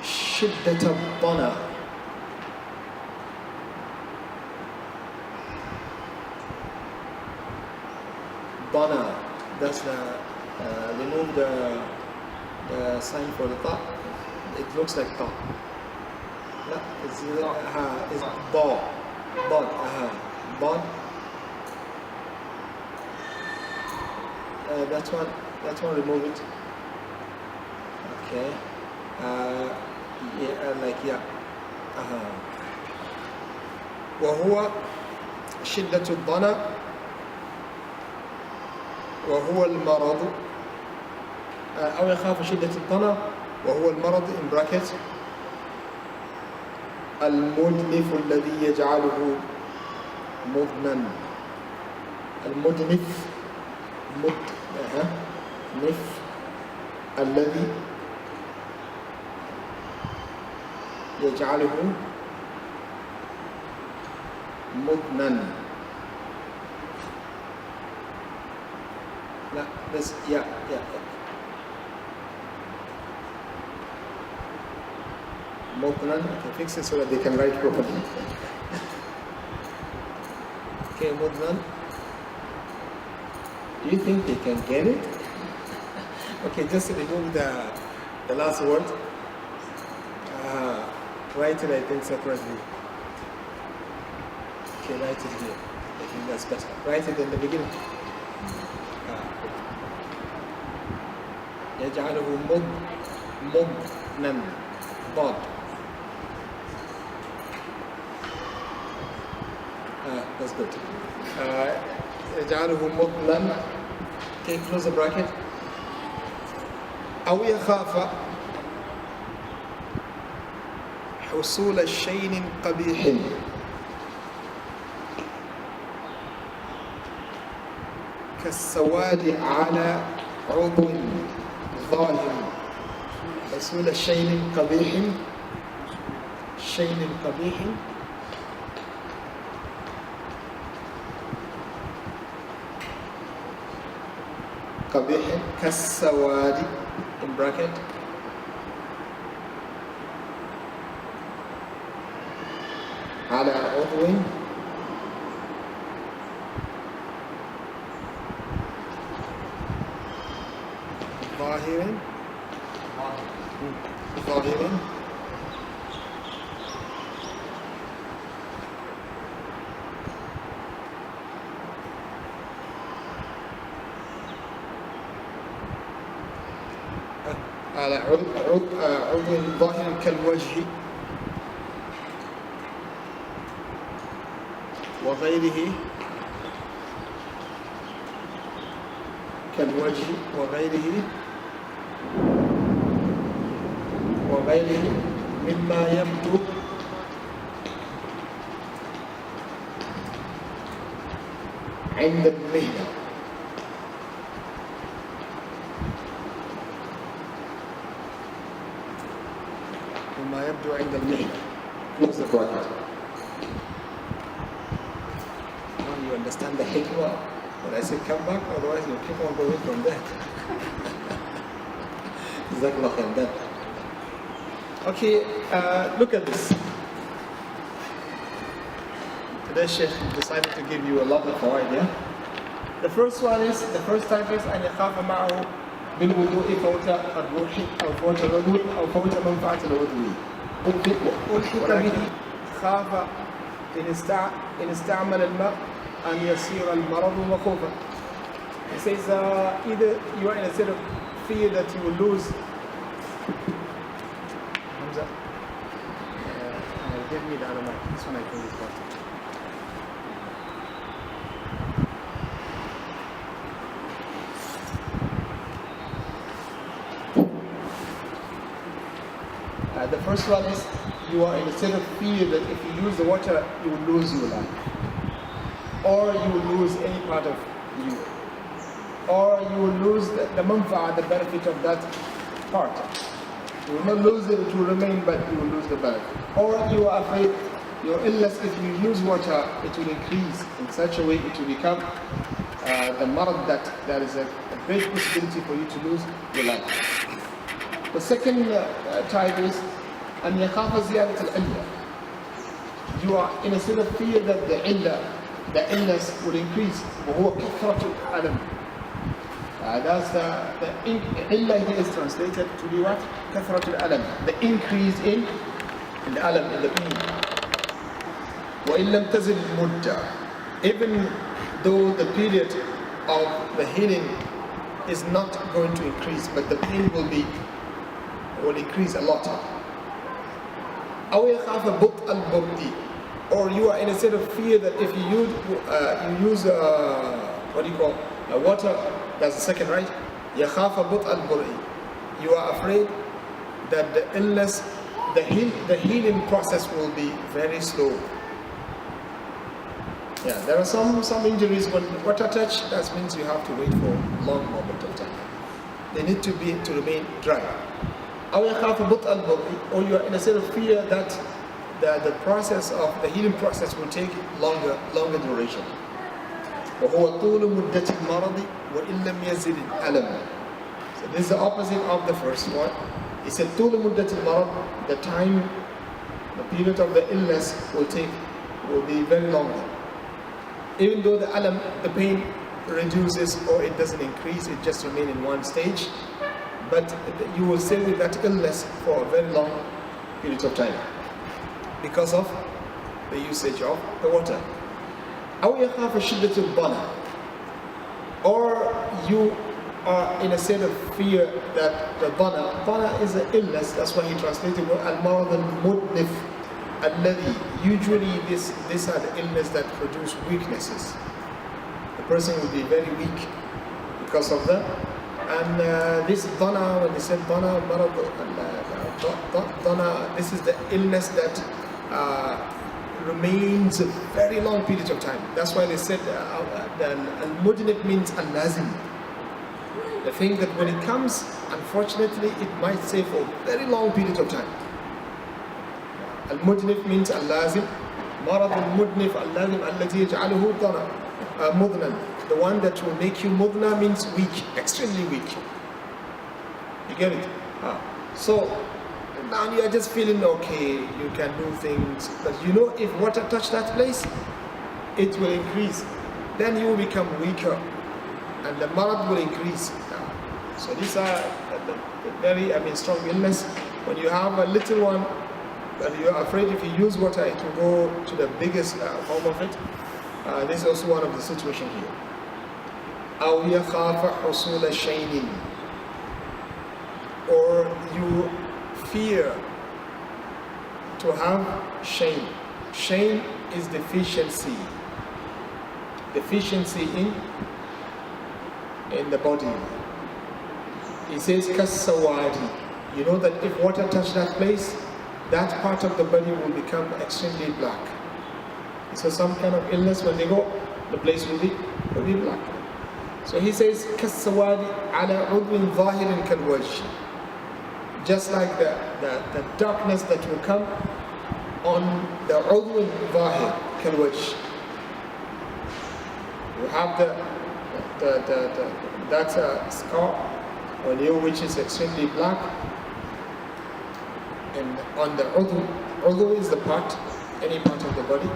شدة الضنا. Bana. That's the remove the sign for the ta. It looks like ta. No, it's ba. Bod. Bod. That's one. Remove it. Okay. Yeah. وهو شدة الضنا وهو المرض أو يخاف شدة الضنا وهو المرض in bracket المدنف الذي يجعله مضنا المدنف نف الذي يجعله مضنا لا بس يا مضنا. Okay, fix it so that they can write properly. Okay, مضنا. Do you think they can get it? Okay, just remove the last word. Write it, I think, separately. Okay, write it here. I think that's better. Write it in the beginning. يجعله مضنا ضاد. That's good. يجعله مضنا. Okay, close the bracket. أو يخاف حصول شيء قبيح كالسواد على عضو ظاهر. حصول شيء قبيح كالسواد in bracket على عضو ظاهر على عضو ظاهر كالوجه وغيره مما يبدو عند المهنة. Close the bracket. Now you understand the hikmah when I say come back, otherwise you'll keep on going from there. Jazakallah khair. Okay, look at this. Today Sheikh decided to give you a lot of fawaid. The first type is أن يخاف معه بالوضوء فوت الروح أو فوت الوضوء أو فوت منفعة الوضوء. ألحق به خاف إن استعمل الماء أن يصير المرض مخوفا. He says either you are in a state of fear that you will lose. Hamza, give me the other mic. This one I think is better. The first one is you are in a state of fear that if you use the water, you will lose your life, or you will lose any part of you, or you will lose the manfa'a, the benefit of that part. You will not lose it, it will remain, but you will lose the benefit. Or you are afraid your illness, if you use water, it will increase in such a way it will become the marad that there is a great possibility for you to lose your life. The second type is أن يخاف زيادة العلة. You are in a state of fear that the illah, the illness will increase. وهو كثرة الألم. That's the illa here is translated to be what? كثرة الألم. The increase in the alam, in the pain. وإن لم تزل المدة. Even though the period of the healing is not going to increase, but the pain will increase a lot. أو يخاف بطء البرد. Or you are in a state of fear that if you use what do you call water, that's the second, right? يخاف بطء البرد. You are afraid that the illness, the healing process will be very slow. Yeah, there are some injuries when water touch, that means you have to wait for a long moment of time. They need to remain dry. أو يخاف بطء البرد. Or you are in a state of fear that the process of the healing process will take longer duration. وهو طول مدة المرض وإن لم يزل الألم. So this is the opposite of the first one. He said طول مدة المرض, the time, the period of the illness will be very long. Even though the alam, the pain reduces or it doesn't increase, it just remains in one stage, but you will stay with that illness for a very long period of time because of the usage of the water. أو يخاف شدة الضنا. Or you are in a state of fear that the dhana is an illness, that's why he translated al-marad al-mudnif alladhi. Usually these are the illness that produce weaknesses. The person will be very weak because of that. And this dhana, when they said dhana, marad dhana, this is the illness that remains a very long period of time. That's why they said al-mudnif means al-lazim. The thing that when it comes, unfortunately, it might stay for a very long period of time. Al-mudnif means al-lazim. Marad al-mudnif al-lazim alladhi yaj'aluhu dhana mudnan. The one that will make you mudna means weak, extremely weak. You get it? So now you are just feeling okay, you can do things, but you know if water touch that place, it will increase. Then you will become weaker, and the marad will increase. So these are the very, strong illness. When you have a little one, and you are afraid if you use water, it will go to the biggest form of it. This is also one of the situations here. أو يخاف حصول شيء. Or you fear to have shame. Shame is deficiency. Deficiency in the body. He says kasawadi. You know that if water touch that place, that part of the body will become extremely black. So some kind of illness, when they go, the place will be black. So he says kasawadi ala udwin zahirin kalwajh. Just like the darkness that will come on the udwin zahir kalwajh. You have that scar on you which is extremely black, and on the udhu is the part, any part of the body.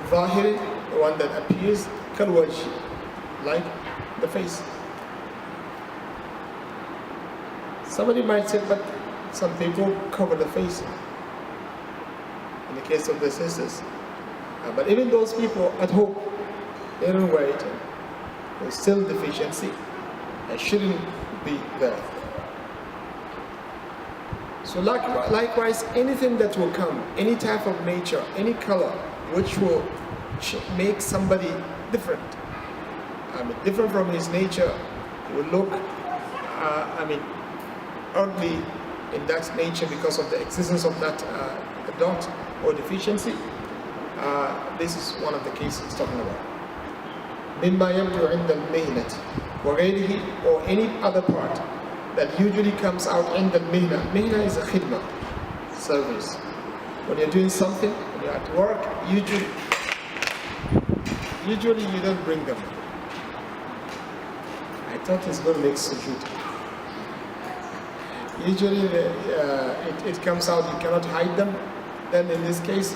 Zahiri, the one that appears, kalwajh, like the face. Somebody might say, but some people cover the face in the case of the sisters. But even those people at home, they don't wear it. There's still deficiency. It shouldn't be there. So likewise, anything that will come, any type of nature, any color, which will make somebody different, different from his nature, will look, earthly in that nature because of the existence of that dot or deficiency. This is one of the cases he's talking about. مما يبدو عند المهنة وغيره, or any other part that usually comes out عند المهنة. Mihna is a khidmah, service. When you're doing something, when you're at work, usually you don't bring them. I thought it's going to make sujood. Usually it comes out, you cannot hide them. Then in this case,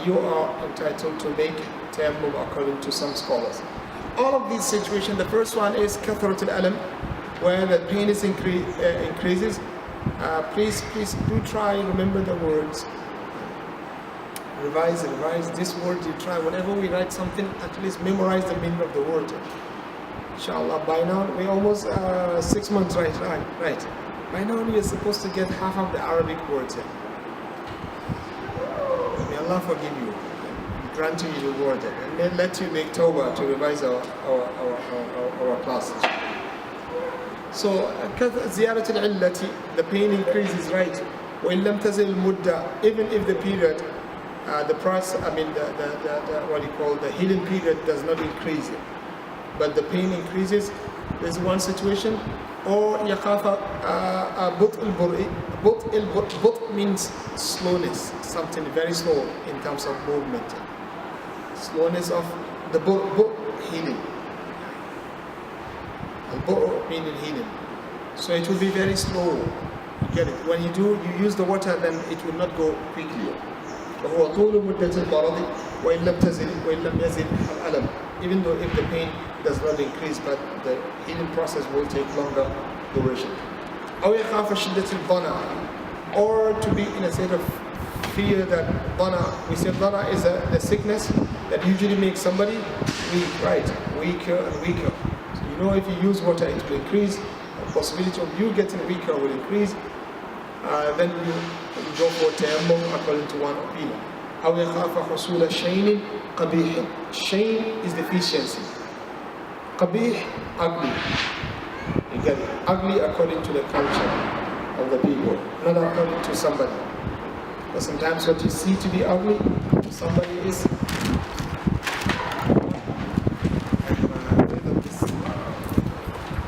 you are entitled to make tayammum according to some scholars. All of these situations, the first one is kathrat al-alam, where the pain is increases. Please do try, remember the words. Revise this word. You try, whenever we write something, at least memorize the meaning of the word. Inshallah, by now, we're almost 6 months, right. By now, you're supposed to get half of the Arabic words. May Allah forgive you, grant you the word, and then let you make tawbah to revise our classes. So, ziyarat al-illati, the pain increases, right? وَإِن لَمْ تَزِلْ الْمُدَّةِ, even if the period, the healing period does not increase, but the pain increases. There's one situation. Or يَخَافَ بُطْء means slowness, something very slow in terms of movement. Slowness of the healing. Al-bu'u meaning healing. So it will be very slow. You get it? When you use the water, then it will not go quickly. فهو طول مدة المرض وإن لم يزل الألم. Even though if the pain does not increase, but the healing process will take longer duration. أو يخاف شدة الضنا, or to be in a state of fear that dhana, we say dhana is a sickness that usually makes somebody weak, right? Weaker and weaker. So you know, if you use water, it will increase. The possibility of you getting weaker will increase. Then you go for tayammum according to one opinion. أو يخاف حصول شين قبيح. Shayn is deficiency. Qabih, ugly. You get it? Ugly according to the culture of the people, not according to somebody. But sometimes what you see to be ugly, somebody is.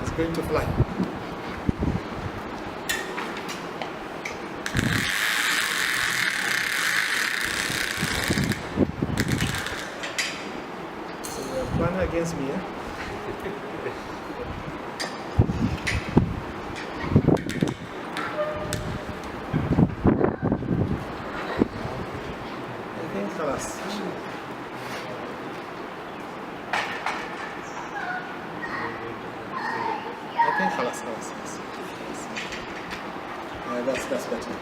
It's going to fly. So you're planning against me, eh? That's better.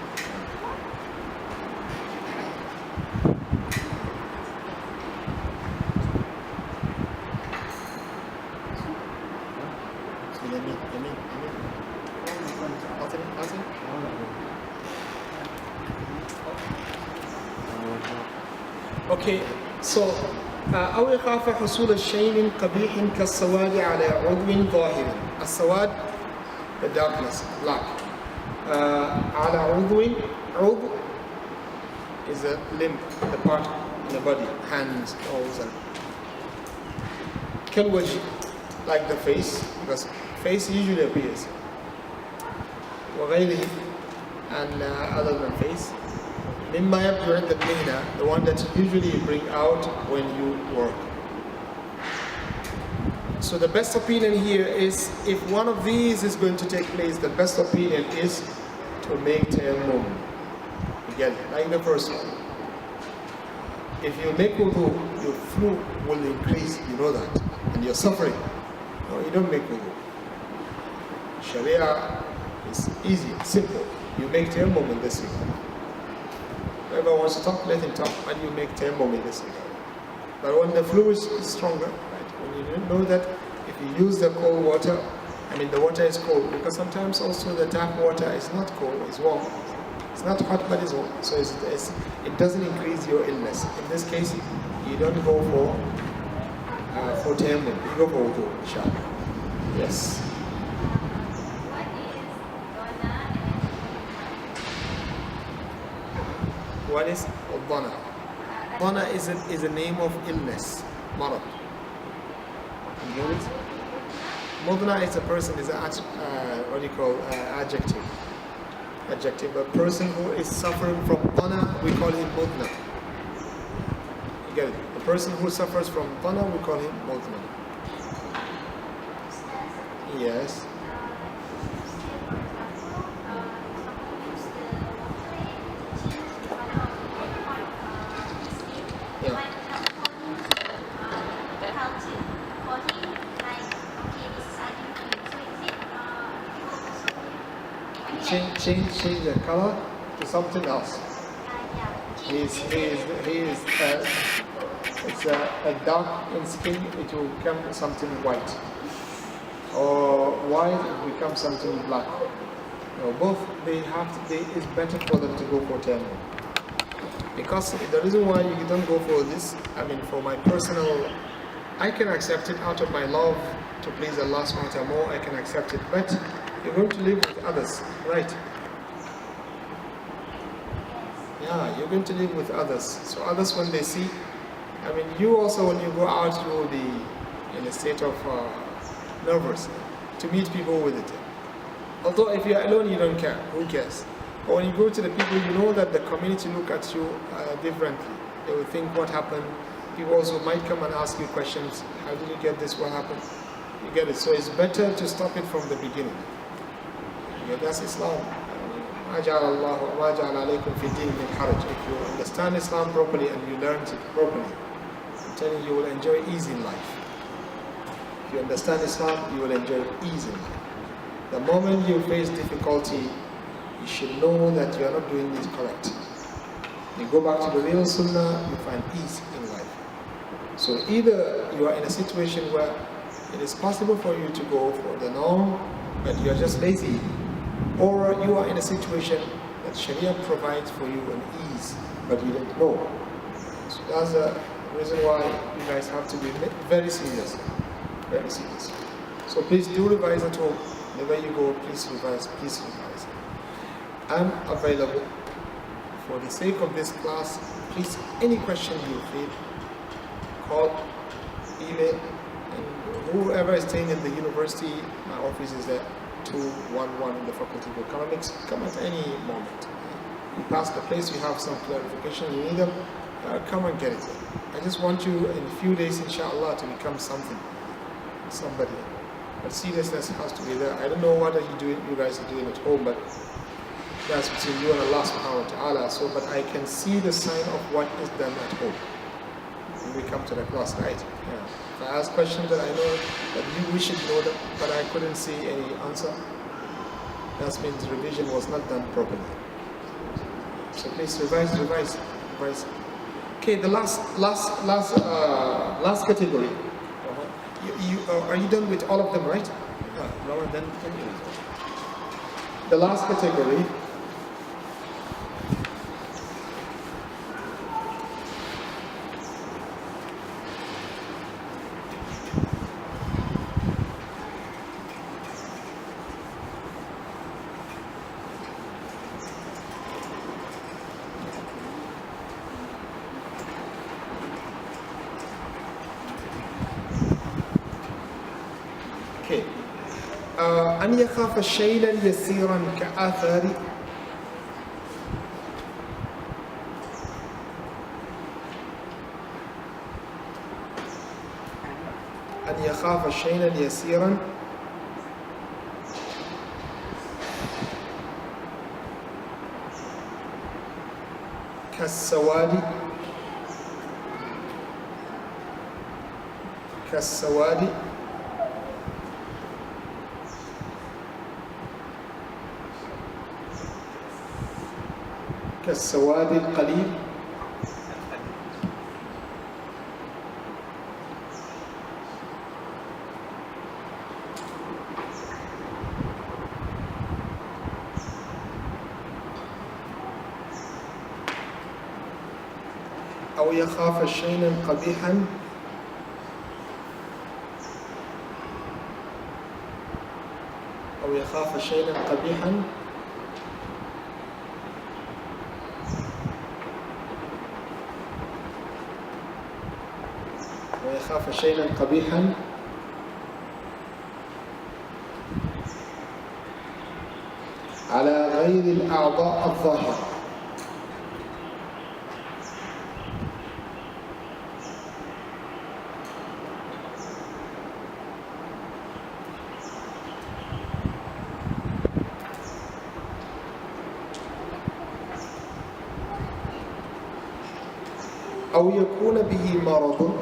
Okay, so أو يخاف حصول شيء قبيح كالسواد على عضو ظاهر. السواد, the darkness, black. على عضو, عضو is a limb, the part in the body, hands, toes, and كالوجه, like the face, because face usually appears. وغيره, and other than face. مما يبدو عند المهنة, the one that you usually bring out when you work. So the best opinion here is, if one of these is going to take place, the best opinion is to make tayammum. Again, like the first one. If you make wudu, your flu will increase, you know that, and you're suffering. No, you don't make wudu. Sharia is easy, simple. You make tayammum in this regard. Whoever wants to talk, let him talk, and you make tayammum in this regard. But when the flu is stronger, right, when you know that if you use the cold water, the water is cold, because sometimes also the tap water is not cold, it's warm. It's not hot, but it's warm. So it doesn't increase your illness. In this case, you don't go for tayammum, you go for wudu, inshallah. Yes. What is dhana? Dhana is a name of illness, marad. You know it? Mudna is a person, is adjective. Adjective. A person who is suffering from dhana, we call him mudna. You get it? The person who suffers from dhana, we call him mudna. Yes. change the color to something else. It's a dark in skin, it will become something white, or white it will become something black. Both it's better for them to go for tayammum. Because the reason why you don't go for this, for my personal, I can accept it out of my love to please Allah subhanahu wa ta'ala more, I can accept it, but you're going to live with others, right? Yeah, you're going to live with others. So others, when they see, you also, when you go out, you will be in a state of nervous to meet people with it. Although if you're alone, you don't care. Who cares? But when you go to the people, you know that the community look at you differently. They will think, what happened? People also might come and ask you questions. How did you get this? What happened? You get it. So it's better to stop it from the beginning. Yeah, that's Islam. If you understand Islam properly and you learn it properly, I'm telling you, you will enjoy ease in life. If you understand Islam, you will enjoy ease in life. The moment you face difficulty, you should know that you are not doing this correct. You go back to the real Sunnah, you find ease in life. So either you are in a situation where it is possible for you to go for the norm, but you are just lazy, or you are in a situation that Sharia provides for you an ease, but you don't know. So that's the reason why you guys have to be very serious. Very serious. So please do revise at home. Whenever you go, please revise, please revise. I'm available for the sake of this class. Please, any question you feel, call, email, and whoever is staying in the university, my office is there, 211 in the Faculty of Economics. Come at any moment. You pass the place, you have some clarification, you need them, come and get it. I just want you in a few days, inshallah, to become something, somebody. But seriousness has to be there. I don't know what you guys are doing at home, but that's between you and Allah subhanahu wa ta'ala. So, but I can see the sign of what is done at home when we come to the class, right? Yeah. If I ask questions that I know that we should know them, but I couldn't see any answer, that means revision was not done properly. So please revise. Okay, the last category. Are you done with all of them, right? No, then the last category. أن يخاف شيئا يسيرا كآثار أن يخاف شيئا يسيرا كالسواد القليل أو يخاف شيئا قبيحا على غير الأعضاء الظاهرة أو يكون به مرض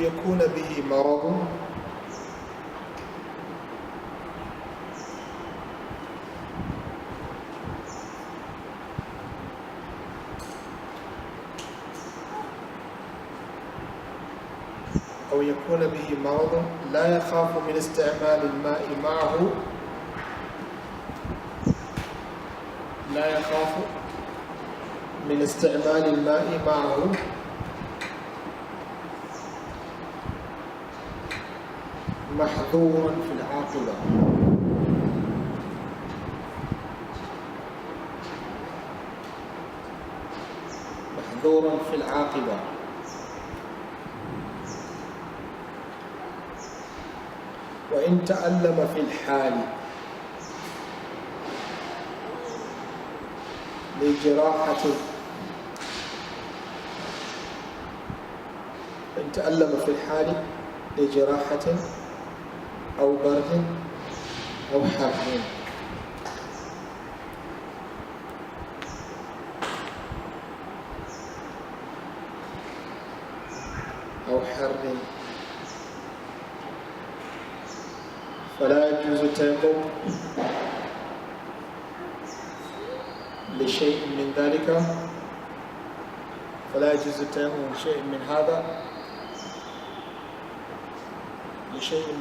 يكون به مرض أو يكون به مرض لا يخاف من استعمال الماء معه لا يخاف من استعمال الماء معه محظورا في العاقبة محظورا في العاقبة وإن تألم في الحال لجراحة إن تألم في الحال لجراحة أو برد أو حر فلا يجوز التيمم لشيء من ذلك فلا يجوز التيمم لشيء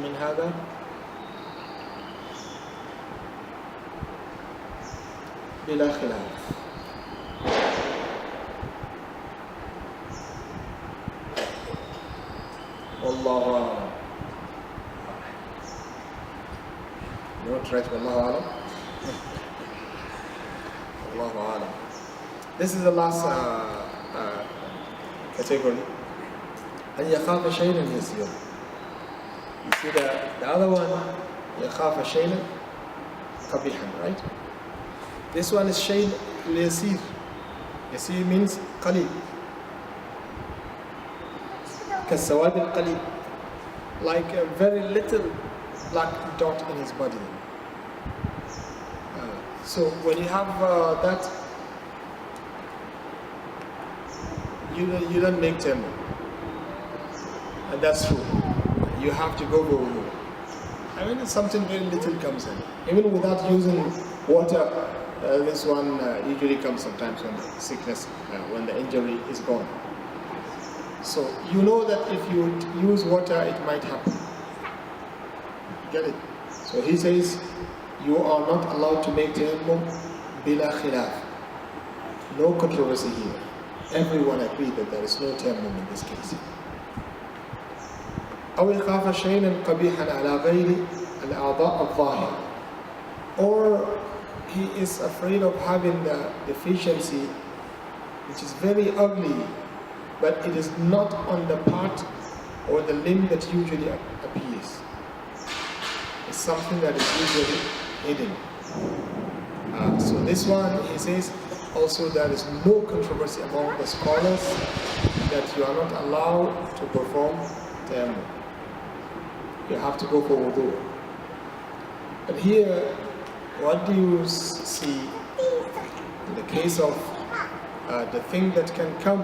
من هذا بلا خلاف والله أعلم. You want to write والله أعلم? والله أعلم. This is the last category. أن يخاف شيئا يسيرا. You see the other one, يخاف شيئا قبيحا, right? This one is شيء يسير. يسير means قليل. كالسواد القليل, like a very little black dot in his body. So when you have that, you don't make them, and that's true. You have to go wudu. I mean, something very little comes in, even without using water. This one usually comes sometimes when the sickness, when the injury is gone. So you know that if you use water, it might happen. Get it? So he says, you are not allowed to make tayammum bila khilaf. No controversy here. Everyone agreed that there is no tayammum in this case. أو يخاف شيئا قبيحا على غير الأعضاء الظاهرة. Or he is afraid of having the deficiency which is very ugly, but it is not on the part or the limb that usually appears. It's something that is usually hidden. So this one, he says, also there is no controversy among the scholars that you are not allowed to perform tayammum. You have to go for wudu. But here, what do you see in the case of the thing that can come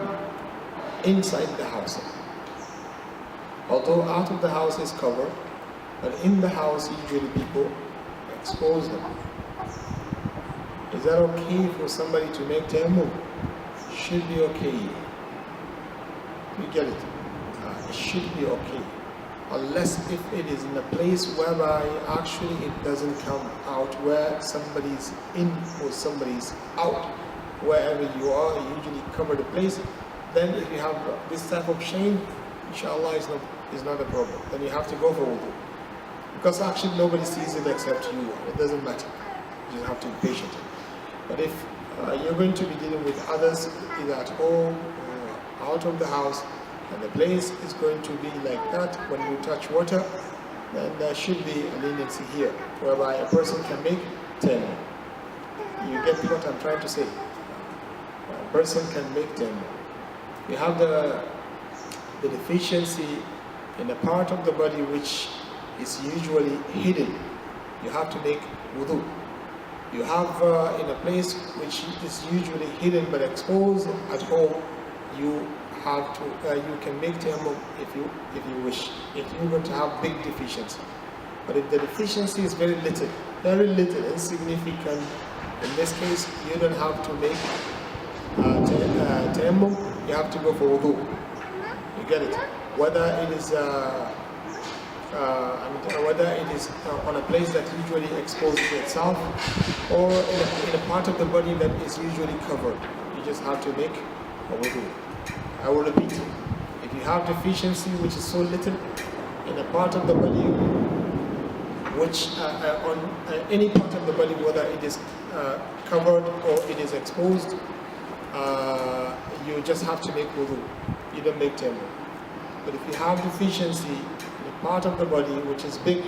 inside the house? Although out of the house is covered, but in the house usually people expose them. Is that okay for somebody to make tayammum? Should be okay. You get it? It should be okay. Unless if it is in a place whereby actually it doesn't come out, where somebody's in or somebody's out. Wherever you are, you usually cover the place. Then if you have this type of shame, inshallah is not a problem. Then you have to go for wudu. Because actually nobody sees it except you. It doesn't matter. You just have to be patient. But if you're going to be dealing with others, either at home or out of the house, and the place is going to be like that, when you touch water, then there should be a leniency here, whereby a person can make 10. You get what I'm trying to say? A person can make 10. You have the deficiency in a part of the body which is usually hidden. You have to make wudu. You have in a place which is usually hidden but exposed at home, you have to, you can make tayammum if you wish, if you're going to have big deficiency. But if the deficiency is very little, insignificant, in this case, you don't have to make tayammum, you have to go for wudu. You get it? Whether it is on a place that usually exposes itself, or in a part of the body that is usually covered. You just have to make a wudu. I will repeat it. If you have deficiency which is so little in a part of the body, which on any part of the body, whether it is covered or it is exposed, you just have to make wudu. You don't make tayammum. But if you have deficiency in a part of the body which is big,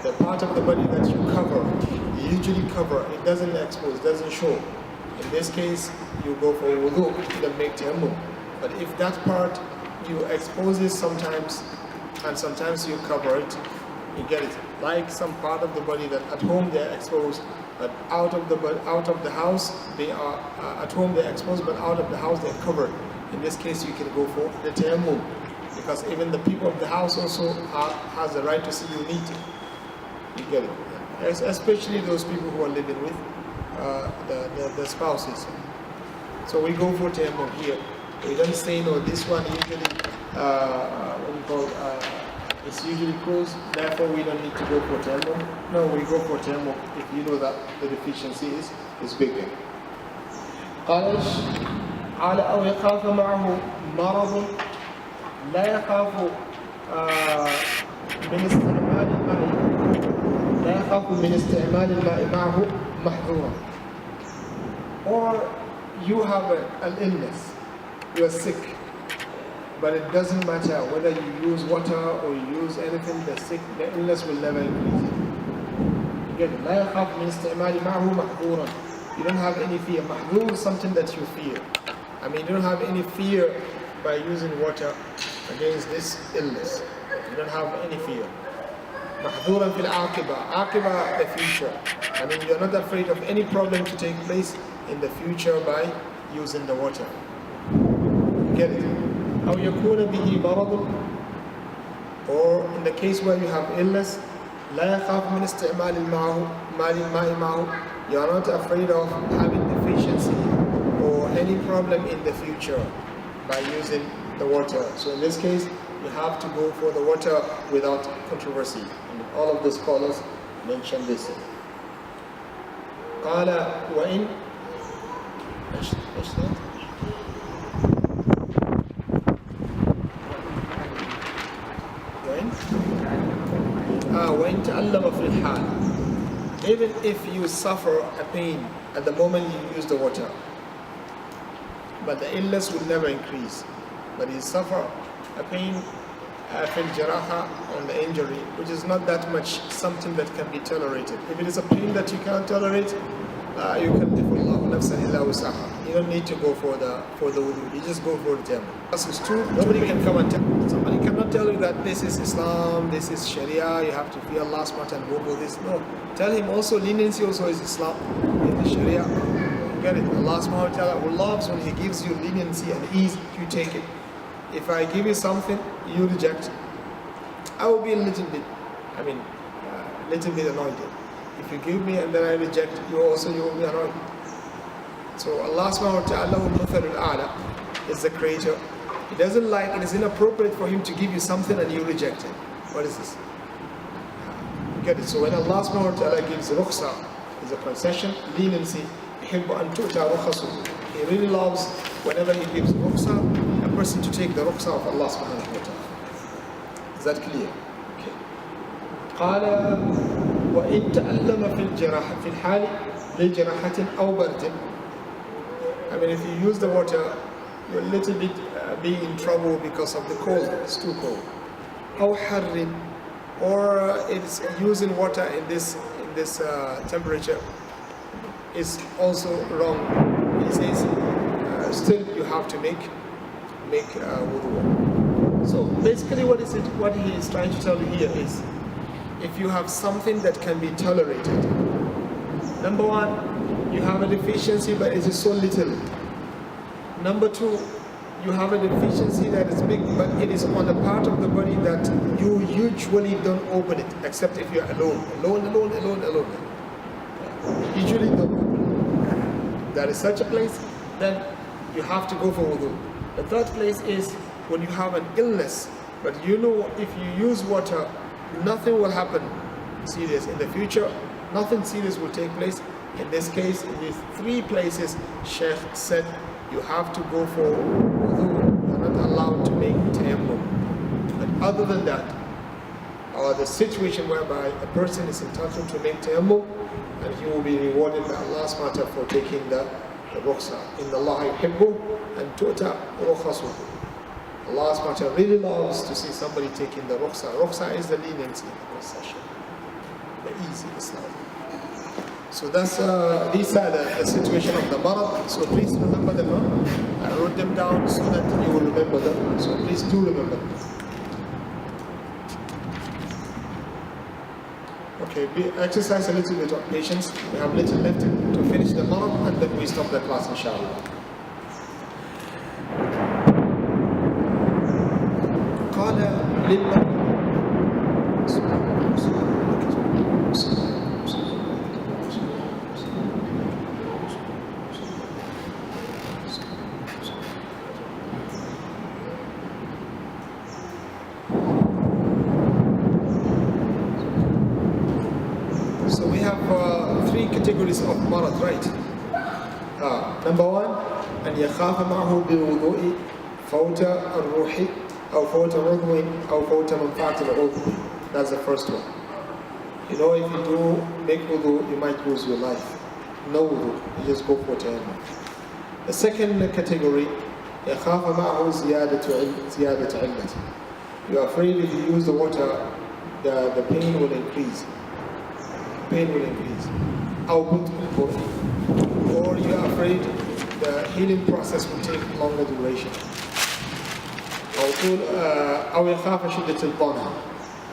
the part of the body that you cover, you usually cover, it doesn't expose, doesn't show. In this case, you go for wudu, you don't make tayammum. But if that part you expose it sometimes, and sometimes you cover it, you get it. Like some part of the body that at home they are exposed, but out of the house they are at home they are exposed, but out of the house they are covered. In this case, you can go for the tayammum, because even the people of the house also has the right to see you need it. You get it? Especially those people who are living with the spouses. So we go for tayammum here. We don't say no. This one usually it's usually closed. Therefore, we don't need to go for tayammum. No, we go for tayammum if you know that the deficiency is bigger. قال أو يخاف معه مرض لا يخاف من استعمال الماء معه محظورا. Or you have an illness, you are sick, but it doesn't matter whether you use water or you use anything, the illness will never increase. Again, لا يخاف من استعمال معه محظورا. You don't have any fear. Mahzur is something that you fear. I mean, you don't have any fear by using water against this illness. You don't have any fear. Mahzuran fil aqiba, the future. I mean, you're not afraid of any problem to take place in the future by using the water. Get it? أو يكون به مرض, or in the case where you have illness, لا يخاف من استعمال الماء معه. You are not afraid of having deficiency or any problem in the future by using the water. So in this case, you have to go for the water without controversy. And all of the scholars mention this. قال وإن وإن تألم في الحال. Even if you suffer a pain at the moment you use the water, but the illness will never increase. But you suffer a pain في الجراحة on the injury, which is not that much something that can be tolerated. If it is a pain that you cannot tolerate, you can You don't need to go for the wudu. You just go for the tayammum. This is true. Nobody can come and tell. Somebody cannot tell you that this is Islam, this is Sharia. You have to fear Allah SWT and go for this. No. Tell him also leniency also is Islam. It is Sharia. Get it? Allah SWT loves when He gives you leniency and ease. You take it. If I give you something, you reject it. I will be a little bit annoyed. If you give me and then I reject, you will be annoyed. So Allah subhanahu wa ta'ala is the creator. He doesn't like, it is inappropriate for Him to give you something and you reject it. What is this? Get it? So when Allah subhanahu wa ta'ala gives rukhsa, is a concession, leniency, He really loves whenever He gives rukhsa, a person to take the rukhsa of Allah subhanahu wa ta'ala. Is that clear? Okay. قال وإن تألم في الحال لجراحة أو برد. I mean, if you use the water, you're a little bit being in trouble because of the cold. It's too cold. أو حر, or it's using water in this temperature is also wrong. He says still you have to make wudu. So basically, what he is trying to tell you here is, if you have something that can be tolerated, number one, you have a deficiency but it is so little. Number two, you have a deficiency that is big, but it is on a part of the body that you usually don't open it, except if you're alone. Usually don't open it. There is such a place, then you have to go for wudu. The third place is when you have an illness, but you know if you use water, nothing will happen serious. In the future, nothing serious will take place. In this case, in these three places, Sheikh said you have to go for wudu. You are not allowed to make tayammum. But other than that, or the situation whereby a person is entitled to make tayammum, and he will be rewarded by Allah SWT for taking the rukhsa. Inna Allah yuhibbu and tu'ta rukhasuhu. Allah SWT really loves to see somebody taking the rukhsa. Rukhsa is the leniency, the concession, the easy Islam. So that's these are the situation of the marad. So please remember them. I wrote them down so that you will remember them. So please do remember them. Okay, exercise a little bit of patience. We have little left to finish the marad, and then we stop the class, inshallah. قال للمرء categories of marad, right? Number one, أن يخاف معه بالوضوء فوت الروح أو فوت عضو أو فوت منفعة العضو. That's the first one. You know, if you do make wudu, you might lose your life. No wudu, you just go for tayammum. The second category, يخاف معه زيادة علة. You are afraid if you use the water, the pain will increase. Pain will increase. Or you are afraid the healing process will take longer duration.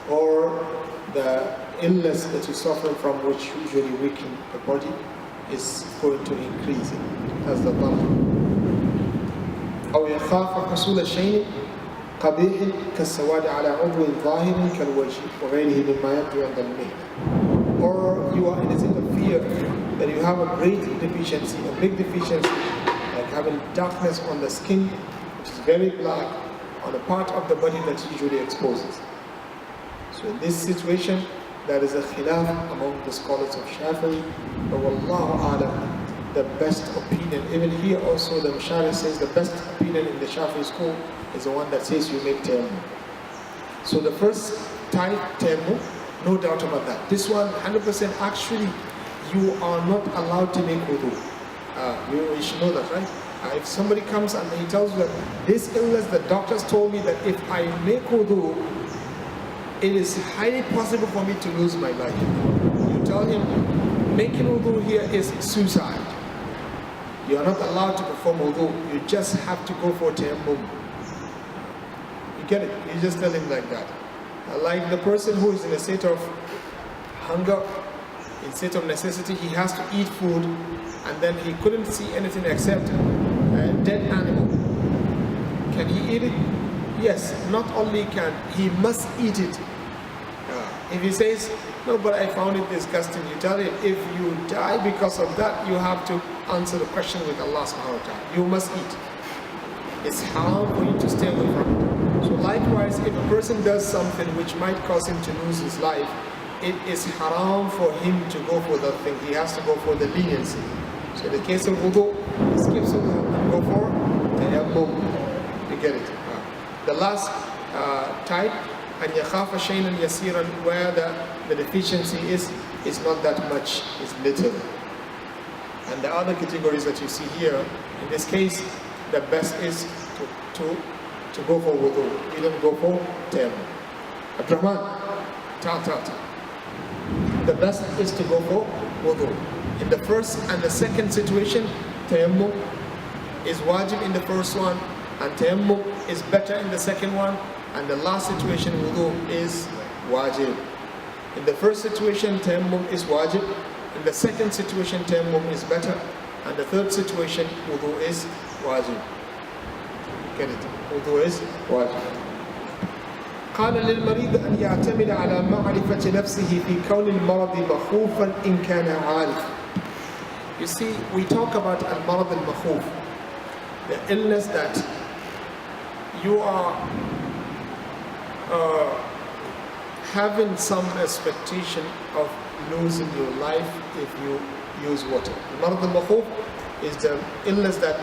Or the illness that you suffer from, which usually weaken the body, is going to increase. That's the problem. أو يخاف حصول شيء قبيح كالسواد على عضو ظاهر كالوجه وغيره مما يبدو عند المهنة. Or you are in a state of fear that you have a great deficiency, a big deficiency, like having darkness on the skin, which is very black, on a part of the body that usually exposes. So in this situation, there is a khilaf among the scholars of Shafi'i, but wallahu a'lam, the best opinion, even here also the Mashari says the best opinion in the Shafi'i school is the one that says you make tayammum. So the first type, tayammum, no doubt about that. This one, 100% actually, you are not allowed to make wudu. You should know that, right? If somebody comes and he tells you that this illness, the doctors told me that if I make wudu, it is highly possible for me to lose my life. You tell him, making wudu here is suicide. You are not allowed to perform wudu. You just have to go for tayammum. You get it? You just tell him like that. Like the person who is in a state of hunger, in a state of necessity, he has to eat food, and then he couldn't see anything except a dead animal. Can he eat it? Yes, not only can, he must eat it. If he says, no, but I found it disgusting, you tell him, if you die because of that, you have to answer the question with Allah subhanahu wa ta'ala. You must eat. It's haram for you to stay away from it. So likewise, if a person does something which might cause him to lose his life, it is haram for him to go for that thing. He has to go for the leniency. So in the case of wudu, he skips wudu and go for tayammum. You get it? The last type, and yakhafa shay'an yasiran, where the deficiency is not that much, it's little. And the other categories that you see here, in this case, the best is to go for wudu. You don't go for tayammum. Abdurrahman, ta. The best is to go for wudu. In the first and the second situation, tayammum is wajib in the first one, and tayammum is better in the second one, and the last situation, wudu, is wajib. In the first situation, tayammum is wajib. In the second situation, tayammum is better. And the third situation, wudu, is wajib. Get it? Wudu is wajib. قال للمريض أن يعتمد على معرفة نفسه في كون المرض مخوفا إن كان عارف. You see, we talk about al-marad al-makhuf, the illness that you are having some expectation of losing your life if you use water. Al-marad al-makhuf is the illness that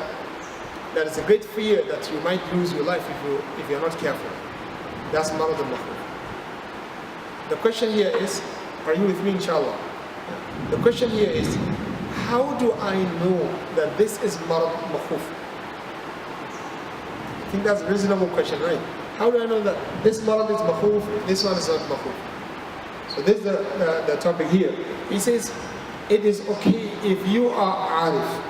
is a great fear that you might lose your life if you're not careful. That's marad al-makhuf. The question here is, are you with me, inshallah? The question here is, how do I know that this is marad al-makhuf? I think that's a reasonable question, right? How do I know that this marad is makhuf, this one is not makhuf? So this is the topic here. He says, it is okay if you are arif.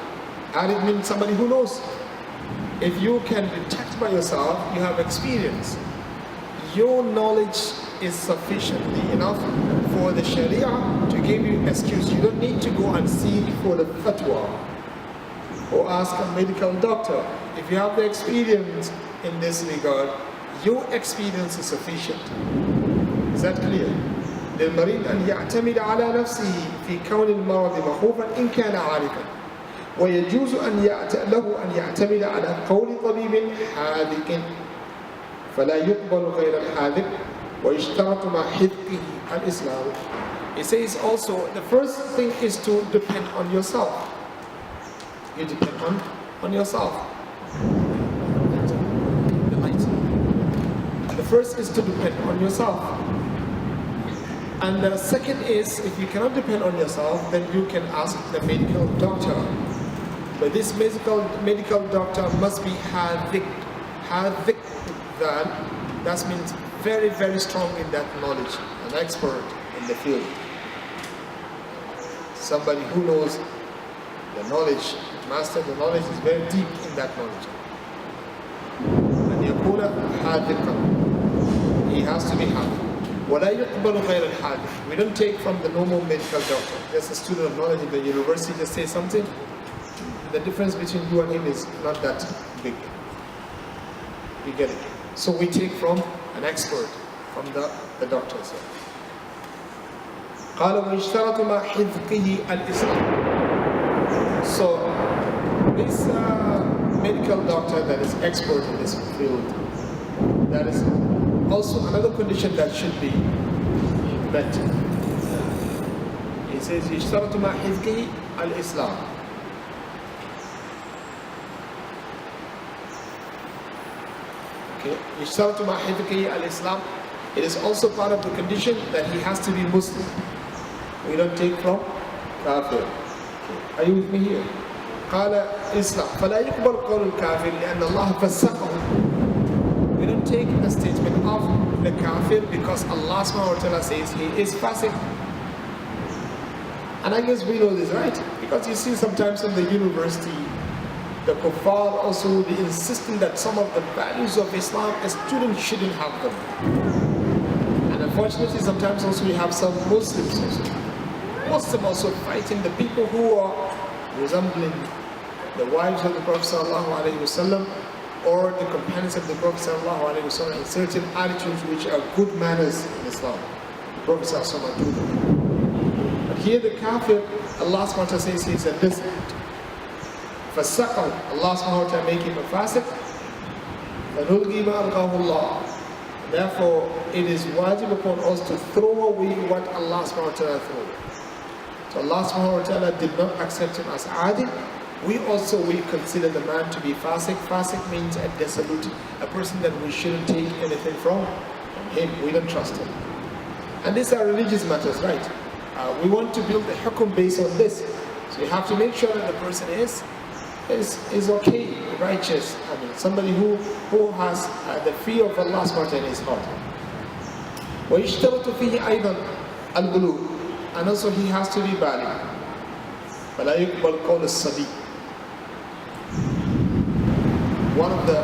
Arif means somebody who knows. If you can detect by yourself, you have experience. Your knowledge is sufficiently enough for the Sharia to give you excuse. You don't need to go and seek for the fatwa or ask a medical doctor. If you have the experience in this regard, your experience is sufficient. Is that clear? للمريض أن يعتمد على نفسه في كون المرض مخوفا إن كان عارفا ويجوز له أن يعتمد على قول طبيب حاذق فلا يقبل غير الحاذق ويشترط مع حذقه الإسلام. It says also, the first thing is to depend on yourself. You depend on yourself. The light. The first is to depend on yourself. And the second is, if you cannot depend on yourself, then you can ask the medical doctor. But this medical doctor must be hadhiq. Hadhiq, that means very, very strong in that knowledge, an expert in the field. Somebody who knows the knowledge, master the knowledge, is very deep in that knowledge. And يكون حاذقا. He has to be hadhiq. ولا يقبل غير الحاذق. We don't take from the normal medical doctor. Just a student of knowledge in the university just say something. The difference between you and him is not that big. You get it? So we take from an expert, from the doctor. قال ويشترط مع حذقه الإسلام. So this medical doctor that is expert in this field, that is also another condition that should be met. He says يشترط مع حذقه الإسلام. يشترط مع حذقه الإسلام. It is also part of the condition that he has to be Muslim. We don't take from kafir. Are you with me here? قال إسلام فلا يقبل قول الكافر لأن الله فسقه. We don't take the statement of the kafir because Allah subhanahu wa ta'ala says he is fasiq. And I guess we know this, right? Because you see sometimes in the university, the kuffar also will be insisting that some of the values of Islam, a student shouldn't have them. And unfortunately, sometimes also we have some Muslims also fighting the people who are resembling the wives of the Prophet ﷺ or the companions of the Prophet ﷺ in certain attitudes which are good manners in Islam. The Prophet ﷺ do them. But here the kafir, Allah subhanahu wa ta'ala says he's a dissident. فَسَقَوْا, Allah subhanahu wa ta'ala make him a fasiq. فَنُلْغِي مَا أَلْقَاهُ اللَّهُ. Therefore, it is wajib upon us to throw away what Allah subhanahu wa ta'ala threw. So Allah subhanahu wa ta'ala did not accept him as adil. We also will consider the man to be fasiq. Fasiq means a dissolute, a person that we shouldn't take anything from him. We don't trust him. And these are religious matters, right? We want to build a hukum based on this. So we have to make sure that the person is okay, righteous. I mean, somebody who has the fear of Allah subhanahu wa ta'ala in his heart. وَيَشْتَرَطُ فِيهِ أَيْضًا الْبُلُوغ. And also he has to be baligh. فَلَا يُقْبَلْ قَوْلَ الصَّبِيِّ. One of the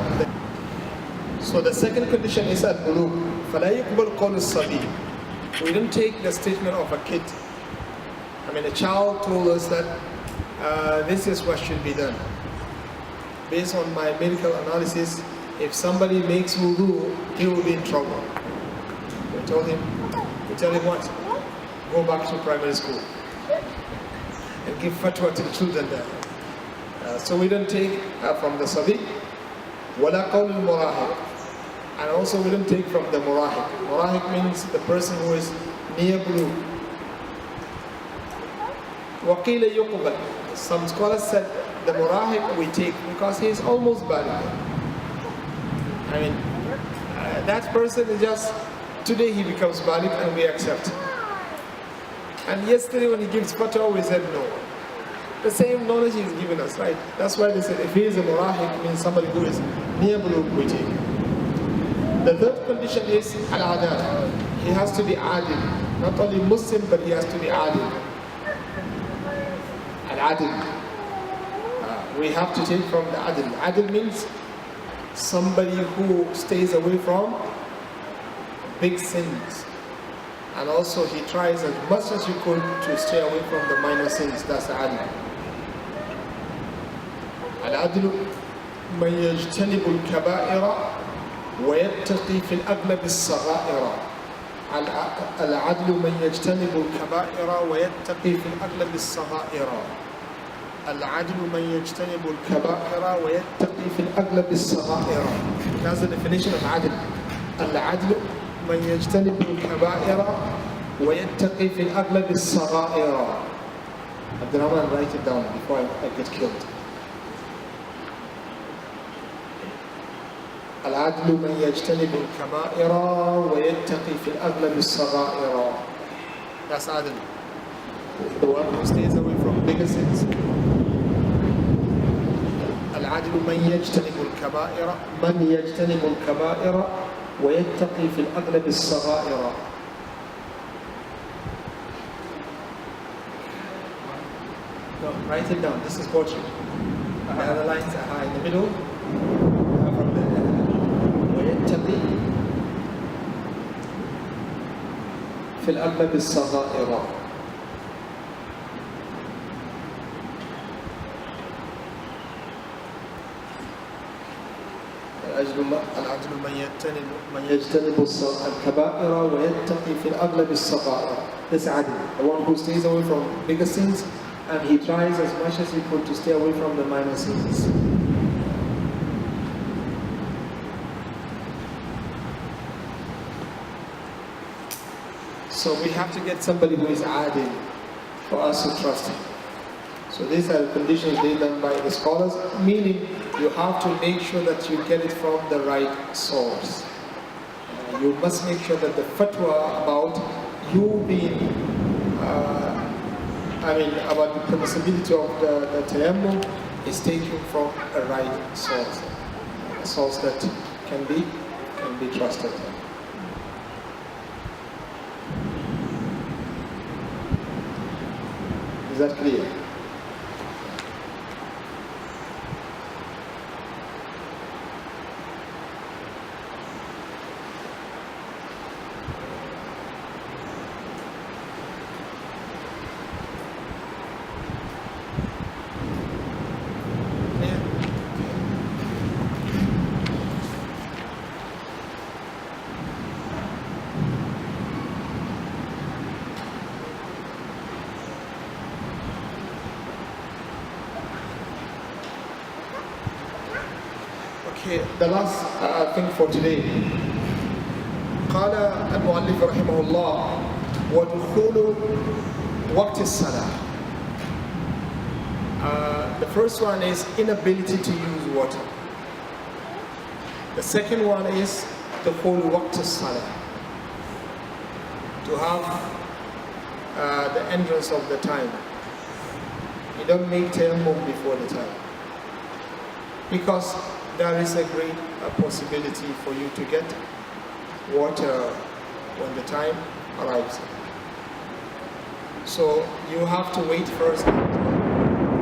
so the second condition is al-bulugh. فَلَا يُقْبَلْ قَوْلَ الصَّبِيِّ. We don't take the statement of a kid. I mean, a child told us that this is what should be done. Based on my medical analysis, if somebody makes wudu, he will be in trouble. We tell him what? Go back to primary school and give fatwa to the children there. So we don't take from the sabi, wala qawl al-murahiq, and also we don't take from the murahiq. Murahiq means the person who is near blue. Waqila yuqbal. Some scholars said the murahiq we take because he is almost baligh. I mean, that person is just, today he becomes baligh and we accept. And yesterday when he gives fatwa, we said no. The same knowledge he is giving us, right? That's why they said if he is a murahiq, means somebody who is near bulugh, we take. The third condition is al-adal. He has to be adil. Not only Muslim, but he has to be adil. Al-adil. We have to take from the adil. Adil means somebody who stays away from big sins. And also he tries as much as he could to stay away from the minor sins. That's the adil. Al-adlu man yajtanibu al-kaba'ira wa yattaqi fi al-aghlab as-sagha'ira. Al-adlu man yajtanibu al-kaba'ira wa yattaqi fi al-aghlab as-sagha'ira. Al-adlu man yajtanibu al-kaba'ira wa yattaqi fi al-aghlab as-sagha'ira. That's the definition of adl. Al-adlu من يجتنب الكبائر ويتقي في الأغلب الصغائر. Abdurrahman, write it down before I get killed. العدل من يجتنب الكبائر ويتقي في الأغلب الصغائر. That's adl. The one who stays away from bigger sins. العدل من يجتنب الكبائر من يجتنب الكبائر ويتقي في الأغلب الصغائر. No, write it down. This is poetry. The other lines are high in the middle. From the ويتقي في الأغلب الصغائر. العدل من يجتنب الكبائر ويتقي في الأغلب الصغائر. This adil, the one who stays away from bigger sins and he tries as much as he could to stay away from the minor sins. So we have to get somebody who is adil for us to trust him. So these are the conditions laid down by the scholars, meaning you have to make sure that you get it from the right source. You must make sure that the fatwa about you being, about the permissibility of the tayammum is taken from a right source, a source that can be trusted. Is that clear? Okay, the last thing for today. قال المؤلف رحمه الله ودخول وقت الصلاة. The first one is inability to use water. The second one is the whole waqt as-salah, to have the entrance of the time. You don't make tayammum before the time, because there is a great possibility for you to get water when the time arrives. So you have to wait first until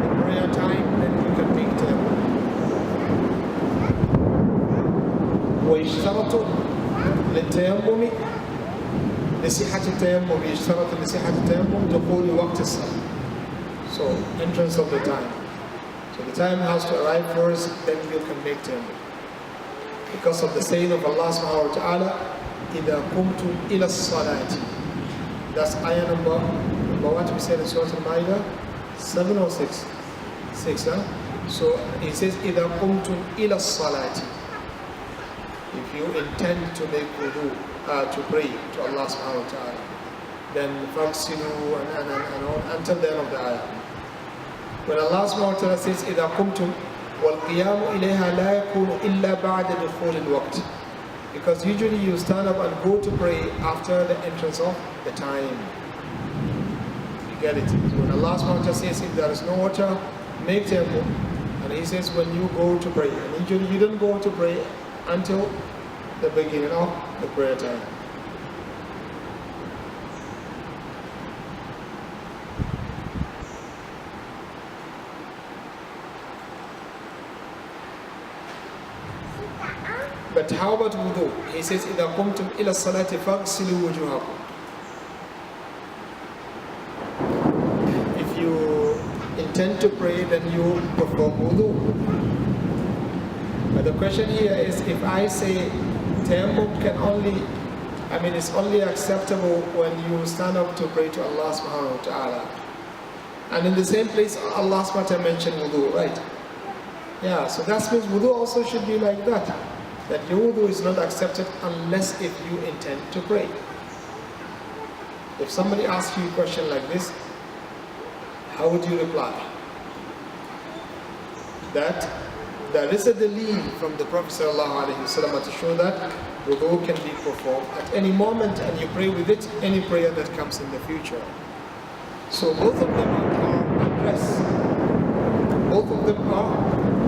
the prayer time, then you can make tayammum. ويشترط للتيمم لصحة التيمم يشترط لصحة التيمم دخول وقت الصلاة. So entrance of the time. So the time has to arrive first, then you can make tayammum. because of the saying of Allah subhanahu wa ta'ala, إِذَا قُمْتُمْ إِلَى الصَّلَاةِ. That's ayah number what we said in Surah Al-Ma'idah, 7 or 6? 6, huh? So it says, إِذَا قُمْتُمْ إِلَى الصَّلَاةِ. If you intend to make wudu, to pray to Allah subhanahu wa ta'ala, then فَاغْسِلُوا and on until the end of the ayah. When Allah subhanahu wa ta'ala says, إِذَا قُمْتُمْ وَالْقِيَامُ إِلَيْهَا لَا يَكُونُ إِلَّا بَعْدَ دُخُولِ الْوَقْتِ. Because usually you stand up and go to pray after the entrance of the time. You get it? So when Allah subhanahu wa ta'ala says, if there is no water, make tayammum. And He says, when you go to pray, and usually you don't go to pray until the beginning of the prayer time. But how about wudu? He says, إِذَا قُمْتُمْ إِلَى الصَّلَاةِ فَاغْسِلُوا وُجُوهَكُمْ. If you intend to pray, then you perform wudu. But the question here is, if I say tayammum it's only acceptable when you stand up to pray to Allah subhanahu wa ta'ala. And in the same place, Allah subhanahu wa ta'ala mentioned wudu, right? Yeah, so that means wudu also should be like that. That your wudu is not accepted unless if you intend to pray. If somebody asks you a question like this, how would you reply? That there is a dalil from the Prophet ﷺ to show that wudu can be performed at any moment and you pray with it any prayer that comes in the future. So both of them are addressed. Both of them are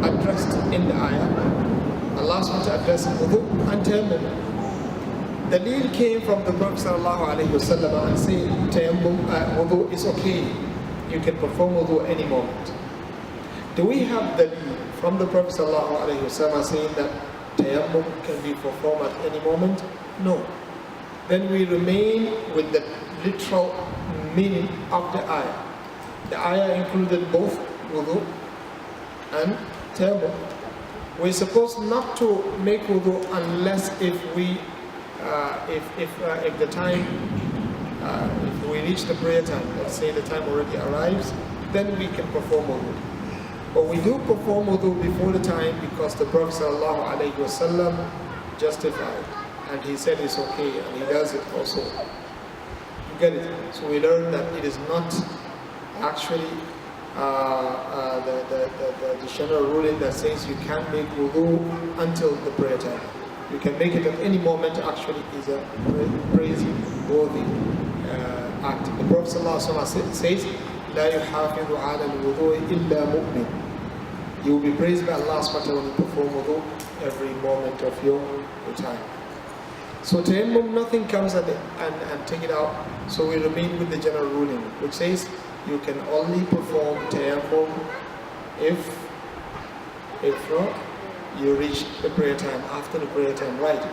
addressed in the ayah. Allah subhanahu wa ta'ala addressed wudu and tayammum. Dalil came from the Prophet ﷺ and said tayammum, wudu is okay. You can perform wudu any moment. Do we have dalil from the Prophet ﷺ saying that tayammum can be performed at any moment? No. Then we remain with the literal meaning of the ayah. The ayah included both wudu and tayammum. We're supposed not to make wudu unless if we, if the time, if we reach the prayer time, let's say the time already arrives, then we can perform wudu. But we do perform wudu before the time because the Prophet ﷺ justified, and he said it's okay, and he does it also. You get it? So we learn that it is not actually the general ruling that says you can't make wudu until the prayer time. You can make it at any moment. Actually is a praiseworthy act. The Prophet ﷺ says, لا يحافظ على الوضوء إلا مؤمن. You will be praised by Allah subhanahu wa ta'ala when you perform wudu every moment of your time. So tayammum, nothing comes and take it out. So we remain with the general ruling, which says you can only perform tayammum if you reach the prayer time, after the prayer time, right?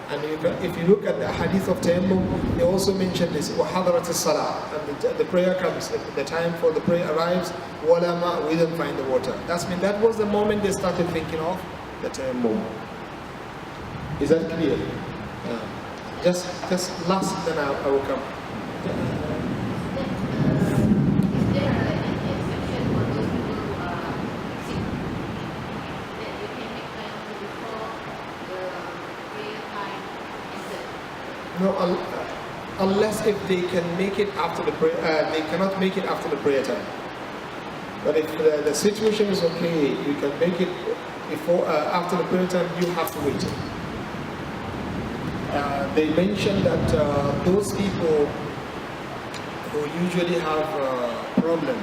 And if you look at the hadith of tayammum, they also mention this, وَحَضَرَتِ الصَّلَاةِ, and the prayer comes, the time for the prayer arrives, وَلَا مَاء, we don't find the water. That was the moment they started thinking of the tayammum. Is that clear? Just last, then I will come. No, unless if they can make it after the prayer, they cannot make it after the prayer time. But if the situation is okay, you can make it before, after the prayer time. You have to wait. They mentioned that those people who usually have a problem,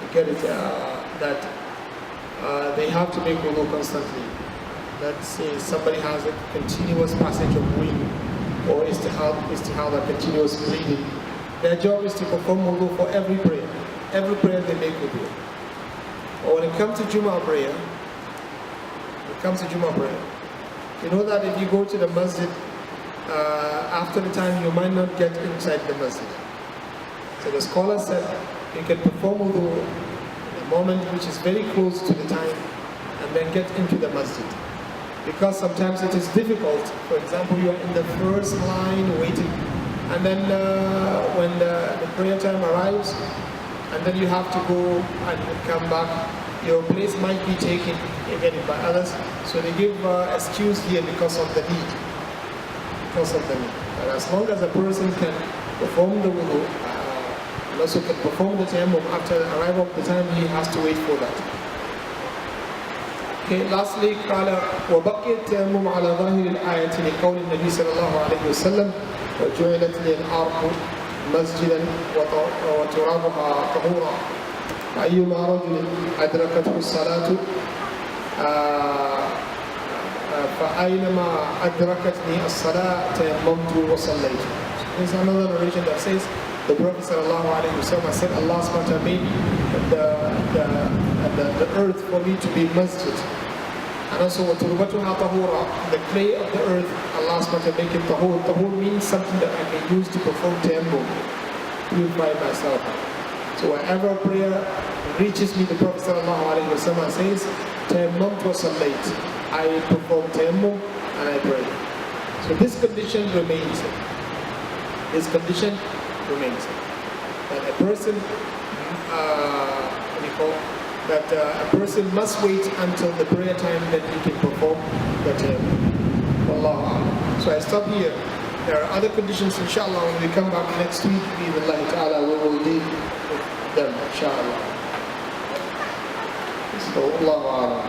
you get it, that they have to make wudu constantly. Let's say somebody has a continuous passage of wind, or istihada, continuous bleeding. Their job is to perform wudu for every prayer. Every prayer they make wudu. Or when it comes to Jummah prayer, you know that if you go to the masjid, after the time you might not get inside the masjid. So the scholar said you can perform wudu in a moment which is very close to the time and then get into the masjid. because sometimes it is difficult. For example, you are in the first line waiting, and then when the prayer time arrives, and then you have to go and come back, your place might be taken again by others. So they give excuse here because of the need. Because of the need. And as long as a person can perform the wudu, and also can perform the tayammum after the arrival of the time, he has to wait for that. Okay, lastly, قال وبقي التيمم على ظاهر الآية لقول النبي صلى الله عليه وسلم وجعلت لي الأرض مسجدا وترابها طهورا أيما رجل أدركته الصلاة فأينما أدركتني الصلاة تيممت وصليت. There's another narration that says the Prophet sallallahu alaihi wasallam said Allah subhanahu wa ta'ala made the earth for me to be masjid. And also وَتُرْبَتُهَا طَهُورًا, the clay of the earth, Allah subhanahu wa ta'ala make it tahur. Tahur means something that I can use to perform tayammum, purify myself. So whenever prayer reaches me, the Prophet sallallahu alaihi wasallam says tayammumtu wa sallayt, I perform tayammum and I pray. So this condition remains. This condition remains. That a person, a person must wait until the prayer time that he can perform the tayammum. Wallahu a'lam. So I stop here. There are other conditions, inshallah. When we come back next week, bi'idhnillahi ta'ala, we will deal with them, inshallah. So, Allahu a'lam.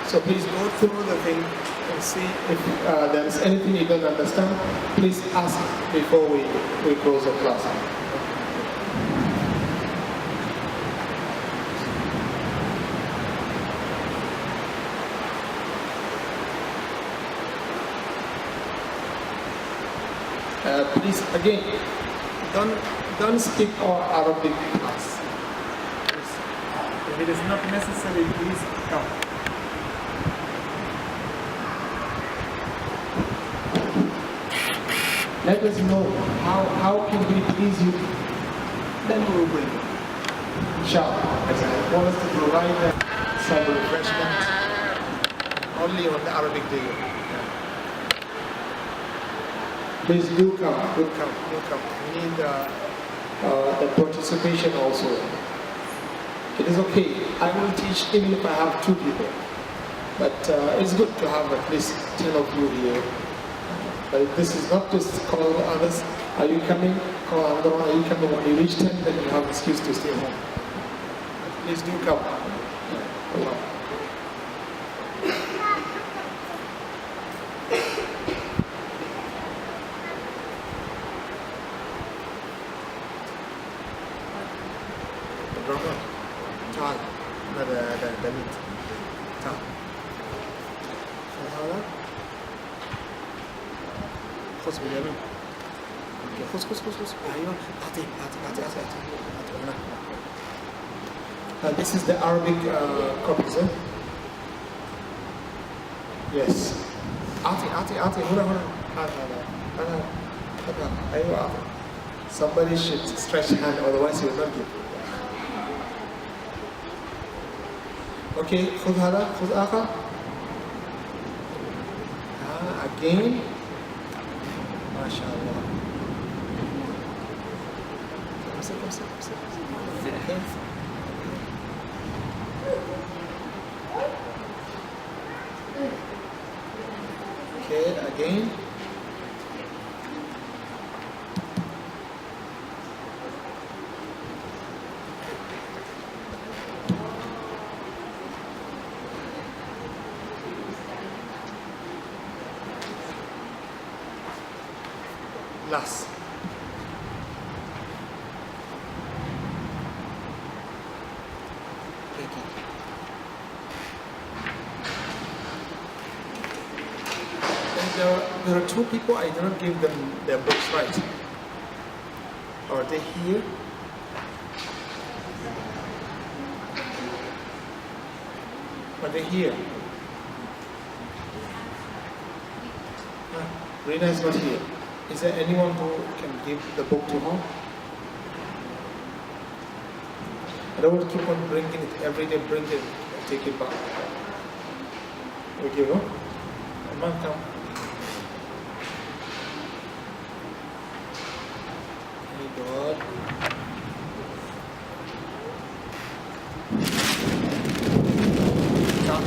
So please go through the thing and see if there is anything you don't understand. Please ask before we close the class. Please, again, don't skip our Arabic class. Please. If it is not necessary, please come. Let us know how can we please you. Then we will bring it. Inshallah. I want us to provide some refreshment only on the Arabic day. Please do come. Do come. We need the participation also. It is okay. I will teach even if I have 2 people. But it's good to have at least 10 of you here. But this is not just call others, are you coming? Call another one, are you coming? When you reach 10, then you have excuse to stay home. Please do come. Allah. The meat. خذ باليمين. خذ. أيوة. أعطي. This is the Arabic copies, eh? Yes. أعطي. هنا. أيوة أعطي. Somebody should stretch hand, otherwise he will not give. Okay, خذ هذا. خذ آخر. Again. ما شاء الله. امسك. Okay, again. Last. There are 2 people, I did not give them their books right. Are they here? Are they here? Rina is not here. Is there anyone who can give the book to her? I don't want to keep on bringing it every day, bring it, take it back. Okay, no? Come on, come. Hey, God. Come.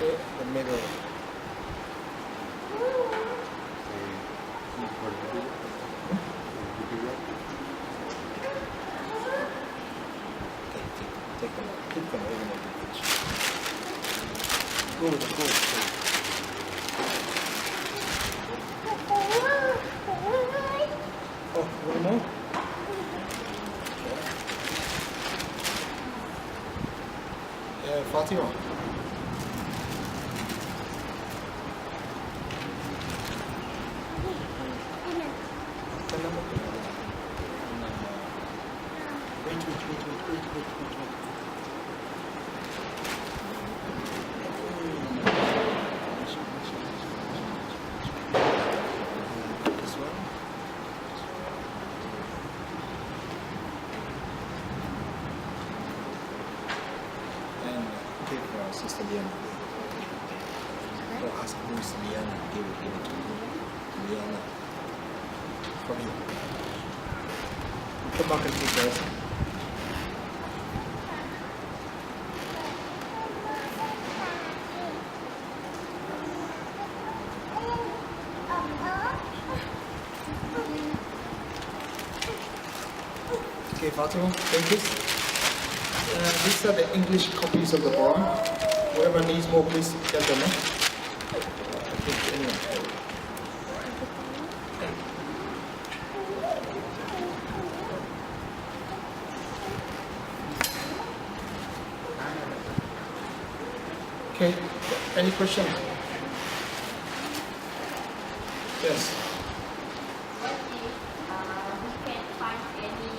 Okay, the middle. Take them out. Keep them over the beach. Go. Oh, one more? Okay. Fatima. Wait. This one. And take Sister Liana. Or ask Miss Liana, give it to Liana. Come here. Come back and take this. Okay, Fatima, take this. These are the English copies of the Quran. Whoever needs more, please tell them. Okay, any question? Yes. What if we can't find any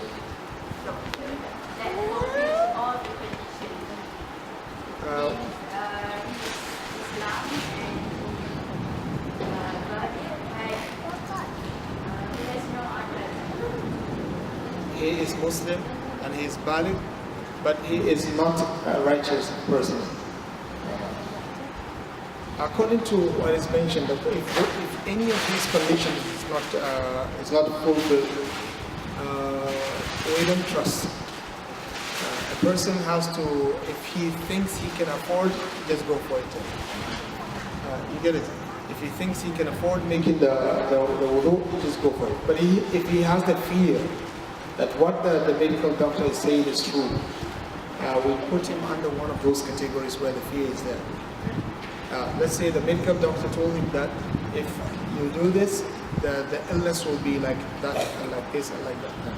doctor that fulfills all the conditions? Islam and but he has no other. He is Muslim and he is valid, but he is not a righteous person. According to what is mentioned, that if any of these conditions is not fulfilled, we don't trust. A person has to, if he thinks he can afford, just go for it. You get it? If he thinks he can afford making the wudu, just go for it. But if he has the fear that what the medical doctor is saying is true, we put him under one of those categories where the fear is there. Let's say the medical doctor told him that if you do this, the illness will be like that, and like this, and like that.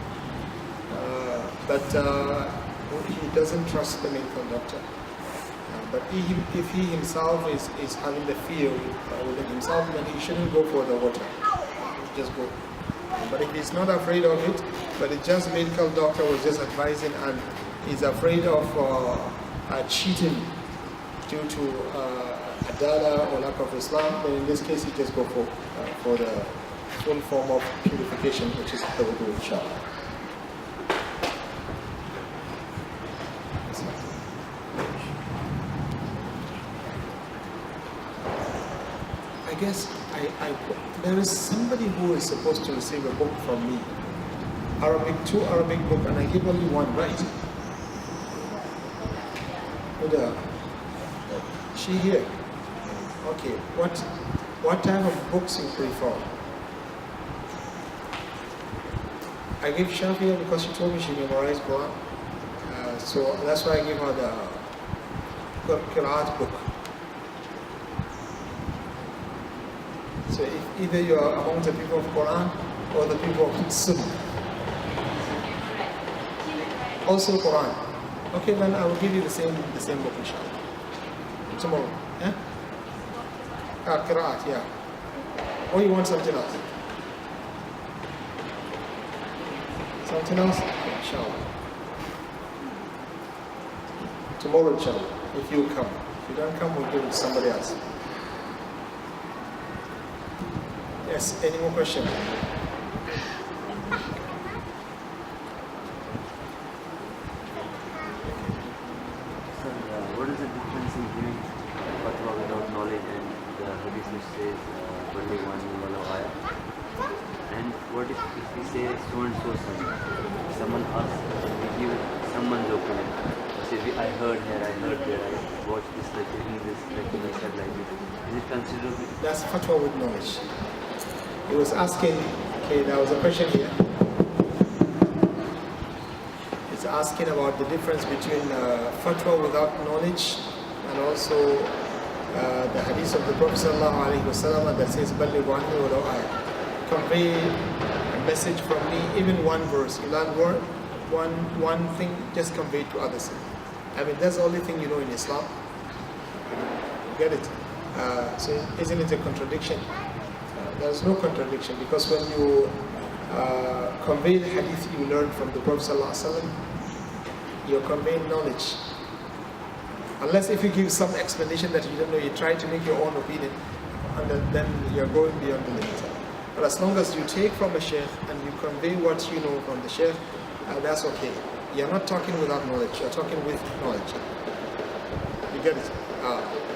But he doesn't trust the medical doctor. But if he himself is having the fear within himself, then he shouldn't go for the water. Just go. But if he's not afraid of it, but it's just medical doctor was just advising and he's afraid of cheating due to adala or lack of Islam, then in this case he just go for the full form of purification, which is the wudu, inshallah. I guess there is somebody who is supposed to receive a book from me, two Arabic book, and I give only one, right? She here. Okay, what type of books you prefer? I gave Shafia because she told me she memorized Quran. So that's why I gave her the Qur'an book. So if either you are among the people of Quran or the people of Sunnah. Also Quran. Okay, then I will give you the same book inshallah. Tomorrow. Yeah? Qira'at, yeah. Or you want something else? Something else? Inshallah. Tomorrow, inshallah, if you come. If you don't come, we'll give it to somebody else. Yes, any more questions? What is the difference in giving fatwa without knowledge and the hadith which says only one wala ayah? And what if we say so and so someone asks and we give someone's opinion? Say I heard here, I heard there, I watched this, like reading this, like I said like this. Is it considered? That's fatwa with knowledge. He was asking, okay, there was a question here. It's asking about the difference between fatwa without knowledge and also the hadith of the Prophet ﷺ that says, "Ballighu anni walaw ayah." Convey a message from me, even one verse. You learn one thing, just convey it to others. I mean, that's the only thing you know in Islam. You get it? So isn't it a contradiction? There's no contradiction, because when you convey the hadith you learned from the Prophet ﷺ, you're conveying knowledge. Unless if you give some explanation that you don't know, you try to make your own opinion, and then you're going beyond the limit. But as long as you take from a sheikh and you convey what you know from the sheikh, that's okay. You're not talking without knowledge, you're talking with knowledge. You get it?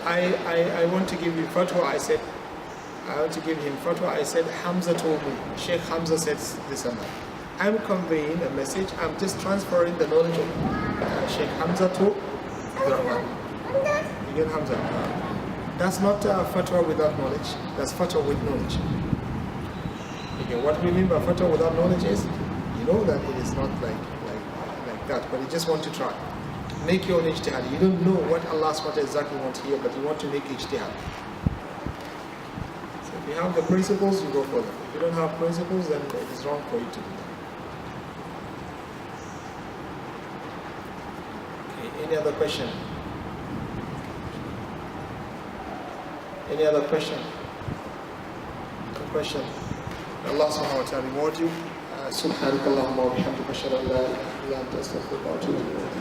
I want to give you fatwa. I want to give him fatwa. I said, Hamza told me, Sheikh Hamza said this and that. I'm conveying a message, I'm just transferring the knowledge of Sheikh Hamza to Rahman. You get Hamza? That's not fatwa without knowledge, that's fatwa with knowledge. Okay, what we mean by fatwa without knowledge is, you know that it is not like that, but you just want to try. Make your own ijtihad. You don't know what Allah SWT exactly wants here, but you want to make ijtihad. So if you have the principles, you go for them. If you don't have principles, then it is wrong for you to do that. Okay, any other question? Any other question? A question? Allah subhanahu wa ta'ala reward you. سبحانك اللهم وبحمدك اشهد ان لا اله الا انت استغفرك واتوب اليك